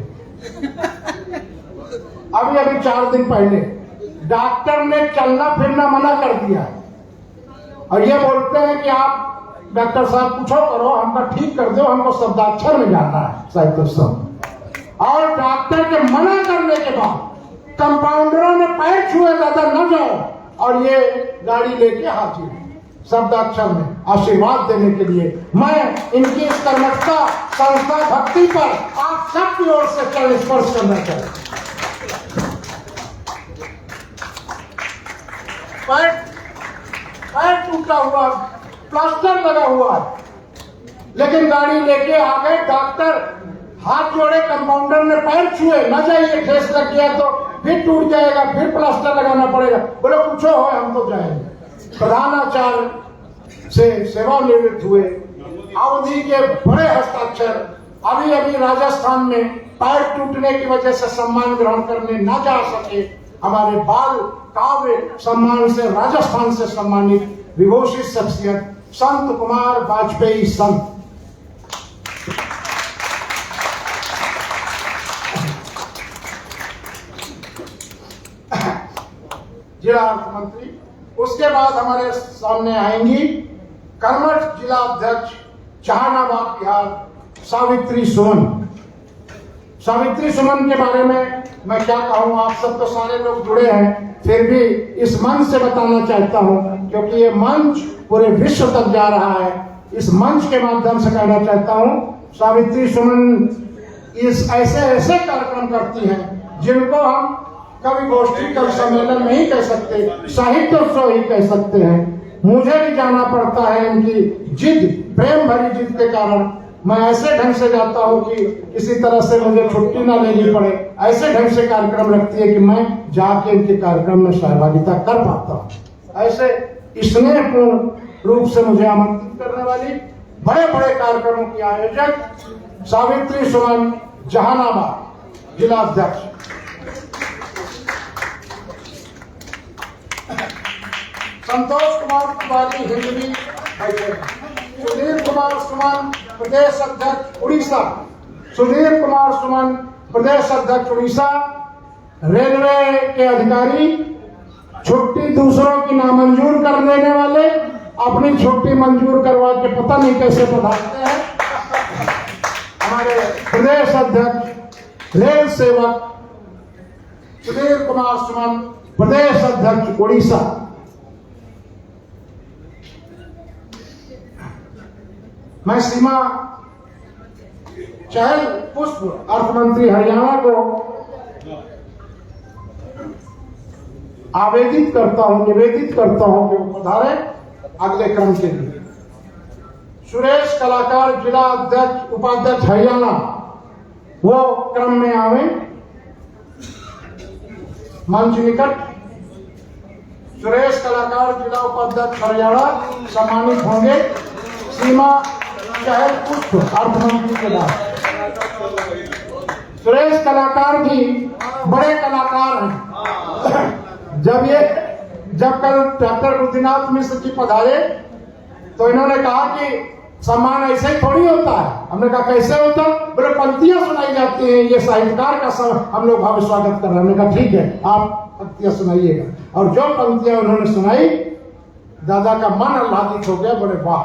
अभी 4 दिन पहले डॉक्टर ने चलना फिरना मना कर दिया और ये बोलते हैं कि आप डॉक्टर साहब पूछो करो, हमका ठीक कर दो, हमको शब्दाक्षर में जाना है साहित्य। और डॉक्टर के मना करने के बाद कंपाउंडरों ने पैर छुए, दादा न जाओ, और ये गाड़ी लेके हाजिर शब्दाक्षर में आशीर्वाद देने के लिए। मैं इनकी इस कर्मठता संस्था भक्ति पर आप सबकी ओर से चरण स्पर्श करना चाहता हूं। पैर टूटा हुआ, प्लास्टर लगा हुआ है, लेकिन गाड़ी लेके आ गए। डॉक्टर हाथ जोड़े, कंपाउंडर ने पैर छुए, न जाइए, ठेस लग गया तो फिर टूट जाएगा, फिर प्लास्टर लगाना पड़ेगा। बोले कुछ हो, हम तो जाएंगे। प्रधानाचार्य से सेवानिवृत्त हुए, अवधि के बड़े हस्ताक्षर। अभी राजस्थान में पैर टूटने की वजह से सम्मान ग्रहण करने न जा सके, हमारे बाल काव्य सम्मान से राजस्थान से सम्मानित विभूषित शख्सियत संत कुमार वाजपेयी संत। जिला अर्थ मंत्री। उसके बाद हमारे सामने आएंगी कर्मठ जिला अध्यक्ष जहानाबाद बिहार सावित्री सुमन। सावित्री सुमन के बारे में मैं क्या कहूँ, आप सब तो सारे लोग जुड़े हैं, फिर भी इस मंच से बताना चाहता हूँ क्योंकि ये मंच पूरे विश्व तक जा रहा है। इस मंच के माध्यम से कहना चाहता हूँ, सावित्री सुमन इस ऐसे कार्यक्रम करती हैं जिनको हम कवि गोष्ठी, कवि सम्मेलन नहीं कह सकते, साहित्योत्सव ही कह सकते हैं। मुझे भी जाना पड़ता है इनकी जिद, प्रेम भरी जिद के कारण। मैं ऐसे ढंग से जाता हूँ कि किसी तरह से मुझे छुट्टी ना लेनी पड़े, ऐसे ढंग से कार्यक्रम रखती है कि मैं जाके इनके कार्यक्रम में सहभागिता कर पाता हूँ। ऐसे स्नेहपूर्ण रूप से मुझे आमंत्रित करने वाली, बड़े बड़े कार्यक्रमों की आयोजक सावित्री सुमन जहानाबाद जिला अध्यक्ष। संतोष कुमार तिवारी हिंदवी, सुधीर कुमार सुमन प्रदेश अध्यक्ष उड़ीसा। सुधीर कुमार सुमन प्रदेश अध्यक्ष उड़ीसा। रेलवे के अधिकारी, छुट्टी दूसरों की नामंजूर कर देने वाले, अपनी छुट्टी मंजूर करवा के पता नहीं कैसे पधारते हैं। हमारे प्रदेश अध्यक्ष रेल सेवक सुधीर कुमार सुमन प्रदेश अध्यक्ष उड़ीसा। मैं सीमा चहल पुष्प अर्थमंत्री हरियाणा को निवेदित करता हूं कि वो पधारे अगले क्रम के लिए। सुरेश कलाकार जिला अध्यक्ष उपाध्यक्ष हरियाणा, वो क्रम में आवे मंच निकट। सुरेश कलाकार जिला उपाध्यक्ष हरियाणा सम्मानित होंगे सीमा चहल पुष्प अर्थमंत्री के बाद। सुरेश कलाकार भी बड़े कलाकार हैं। जब कल डॉक्टर बुद्धिनाथ मिश्र जी पधारे तो इन्होंने कहा कि सम्मान ऐसे ही थोड़ी होता है। हमने कहा कैसे होता? बोले पंक्तियां सुनाई जाती हैं, ये साहित्यकार का हम लोग भव्य स्वागत कर रहे हैं। हमने कहा ठीक है, आप पंक्तियां सुनाइएगा। और जो पंक्तियां उन्होंने सुनाई, दादा का मन आह्लादित हो गया, बोले वाह।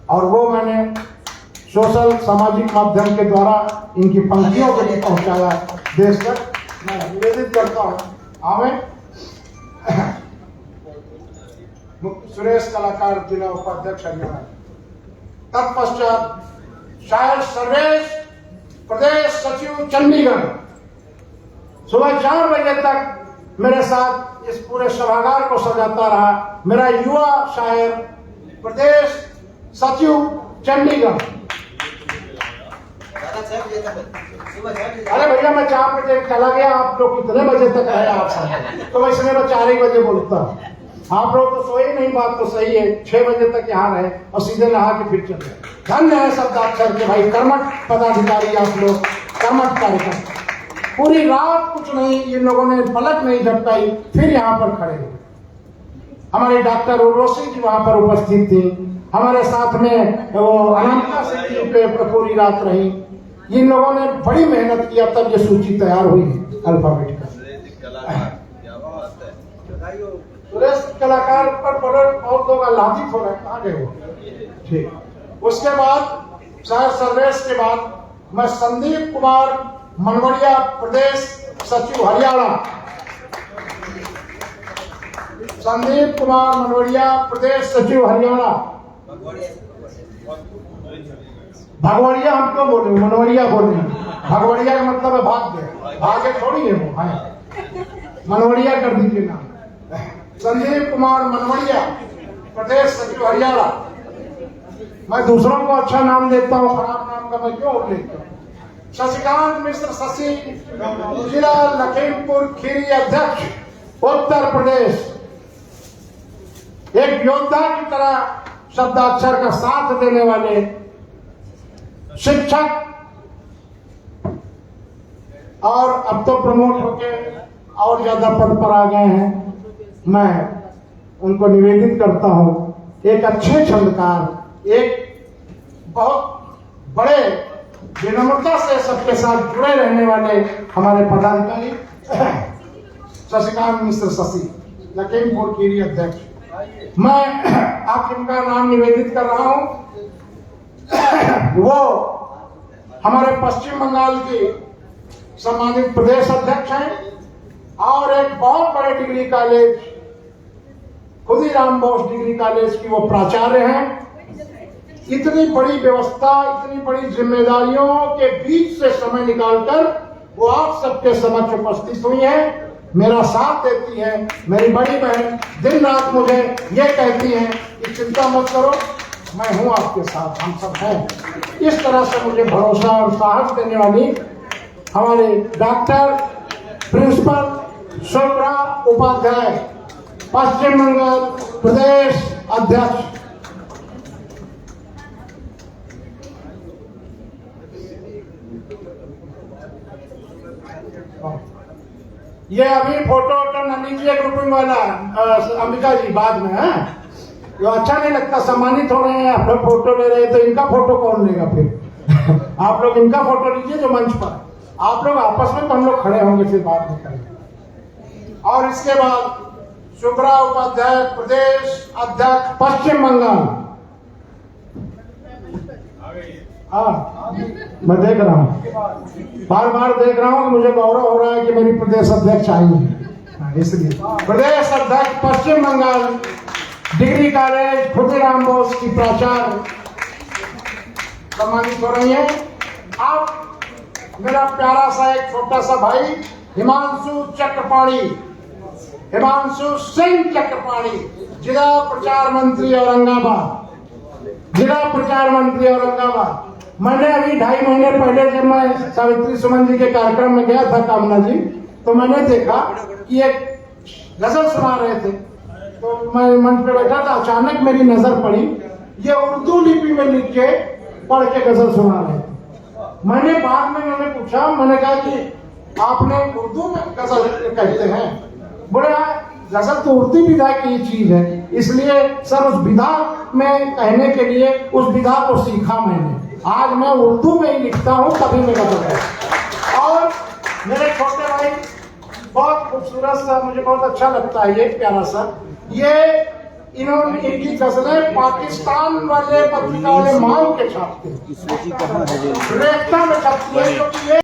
और वो मैंने सोशल सामाजिक माध्यम के द्वारा इनकी पंक्तियों को भी पहुंचाया देश तक। मैं निवेदित करता हूँ हमें सुरेश कलाकार जिला उपाध्यक्ष हरियाणा, तत्पश्चात शायर सर्वेश प्रदेश सचिव चंडीगढ़ सुबह 4 बजे तक मेरे साथ इस पूरे सभागार को सजाता रहा मेरा युवा शायर प्रदेश सचिव चंडीगढ़। अरे भैया मैं 4 बजे चला गया, आप लोग कितने बजे तक आए आप सब? तो इसलिए मैं 4 ही बजे बोलता हूँ। आप लोग तो सोए नहीं, बात तो सही है। 6 बजे तक यहाँ रहे और सीधे नहा के फिर चले। धन्य है शब्दाक्षर के भाई, कर्मठ पदाधिकारी आप लोग, कर्मठ कार्यकर्ता। पूरी रात कुछ नहीं, इन लोगों ने पलक नहीं झपकाई, फिर यहाँ पर खड़े हुए। हमारी डॉक्टर उर्वशी जी वहां पर उपस्थित थी, हमारे साथ में वो अनामिका सिंह जी पे पूरी रात रही। इन लोगों ने बड़ी मेहनत किया, तब ये सूची तैयार हुई अल्फाबेट का। सुरेश कलाकार पर बहुत लोग आह्लादित हो रहे हैं, कहाँ गए वो? ठीक। उसके बाद शायर सर्वेश के बाद मैं संदीप कुमार मनवड़िया प्रदेश सचिव हरियाणा, संदीप कुमार मनवड़िया प्रदेश सचिव हरियाणा। भगवड़िया हम क्यों बोल रहे हैं, मनवड़िया बोल रहे हैं। भगवड़िया का मतलब है भाग्य, भाग्य थोड़ी है वो, है मनवड़िया कर दीजिए नाम। संदीप कुमार मनवड़िया प्रदेश सचिव हरियाणा। मैं दूसरों को अच्छा नाम देता हूँ, खराब नाम का मैं क्यों लेता हूँ। शशिकांत मिश्र शशि जिला लखीमपुर खीरी अध्यक्ष उत्तर प्रदेश। एक योद्धा की तरह शब्दाक्षर का साथ देने वाले शिक्षक, और अब तो प्रमोट होके और ज्यादा पद पर आ गए हैं। मैं उनको निवेदित करता हूं, एक अच्छे छंदकार, एक बहुत बड़े विनम्रता से सबके साथ जुड़े रहने वाले हमारे पदाधिकारी शशिकांत मिश्र शशि लखीमपुर खीरी अध्यक्ष। मैं आप इनका नाम निवेदित कर रहा हूं। वो हमारे पश्चिम बंगाल के सम्मानित प्रदेश अध्यक्ष हैं और एक बहुत बड़े degree college Khudiram Bose degree college की वो प्राचार्य हैं। इतनी बड़ी व्यवस्था, इतनी बड़ी जिम्मेदारियों के बीच से समय निकालकर वो आप सबके समक्ष उपस्थित हुई हैं, मेरा साथ देती है। मेरी बड़ी बहन दिन रात मुझे ये कहती है कि चिंता मत करो, मैं हूं आपके साथ, हम सब हैं। इस तरह से मुझे भरोसा और साहस देने वाली हमारे डॉक्टर प्रिंसिपल शुभ्रा उपाध्याय पश्चिम बंगाल प्रदेश अध्यक्ष। ये अभी फोटो न लीजिए ग्रुपिंग वाला, अंबिका जी बाद में है, जो अच्छा नहीं लगता। सम्मानित हो रहे हैं, आप लोग फोटो ले रहे हैं, तो इनका फोटो कौन लेगा फिर? आप लोग इनका फोटो लीजिए जो मंच पर, आप लोग आपस में तो हम लोग खड़े होंगे फिर बात में करेंगे। और इसके बाद शुभ्रा उपाध्याय प्रदेश अध्यक्ष पश्चिम बंगाल। हाँ, मैं देख रहा हूँ, बार बार देख रहा हूँ कि मुझे गौरव हो रहा है कि मेरी प्रदेश अध्यक्ष आई है, इसलिए प्रदेश अध्यक्ष पश्चिम बंगाल डिग्री कॉलेज खुदीराम बोस की प्राचार्य सम्मानित हो रही है। आप मेरा प्यारा सा एक छोटा सा भाई हिमांशु चक्रपाणी, हिमांशु सिंह चक्रपाणी, जिला प्रचार मंत्री औरंगाबाद, जिला प्रचार मंत्री औरंगाबाद। मैंने अभी 2.5 महीने पहले जब मैं सावित्री सुमन जी के कार्यक्रम में गया था कामना जी, तो मैंने देखा कि एक गजल सुना रहे थे, तो मैं मंच पे बैठा था, अचानक मेरी नजर पड़ी, ये उर्दू लिपि में लिख के पढ़ के गजल सुना रहे थे। मैंने बाद में मैंने पूछा, मैंने कहा कि आपने उर्दू में गजल कहते हैं? बोले गजल तो उर्दू विधा की चीज है, इसलिए सर उस विधा में कहने के लिए उस विधा को सीखा मैंने, आज मैं उर्दू में ही लिखता हूँ, तभी मैं गजल। और मेरे छोटे भाई बहुत खूबसूरत सा, मुझे बहुत अच्छा लगता है ये प्यारा सा, ये इन्होंने इनकी गजलें पाकिस्तान वाले पत्रिका वाले मांग के छापते हैं, रेख्ता में छपती है, क्योंकि ये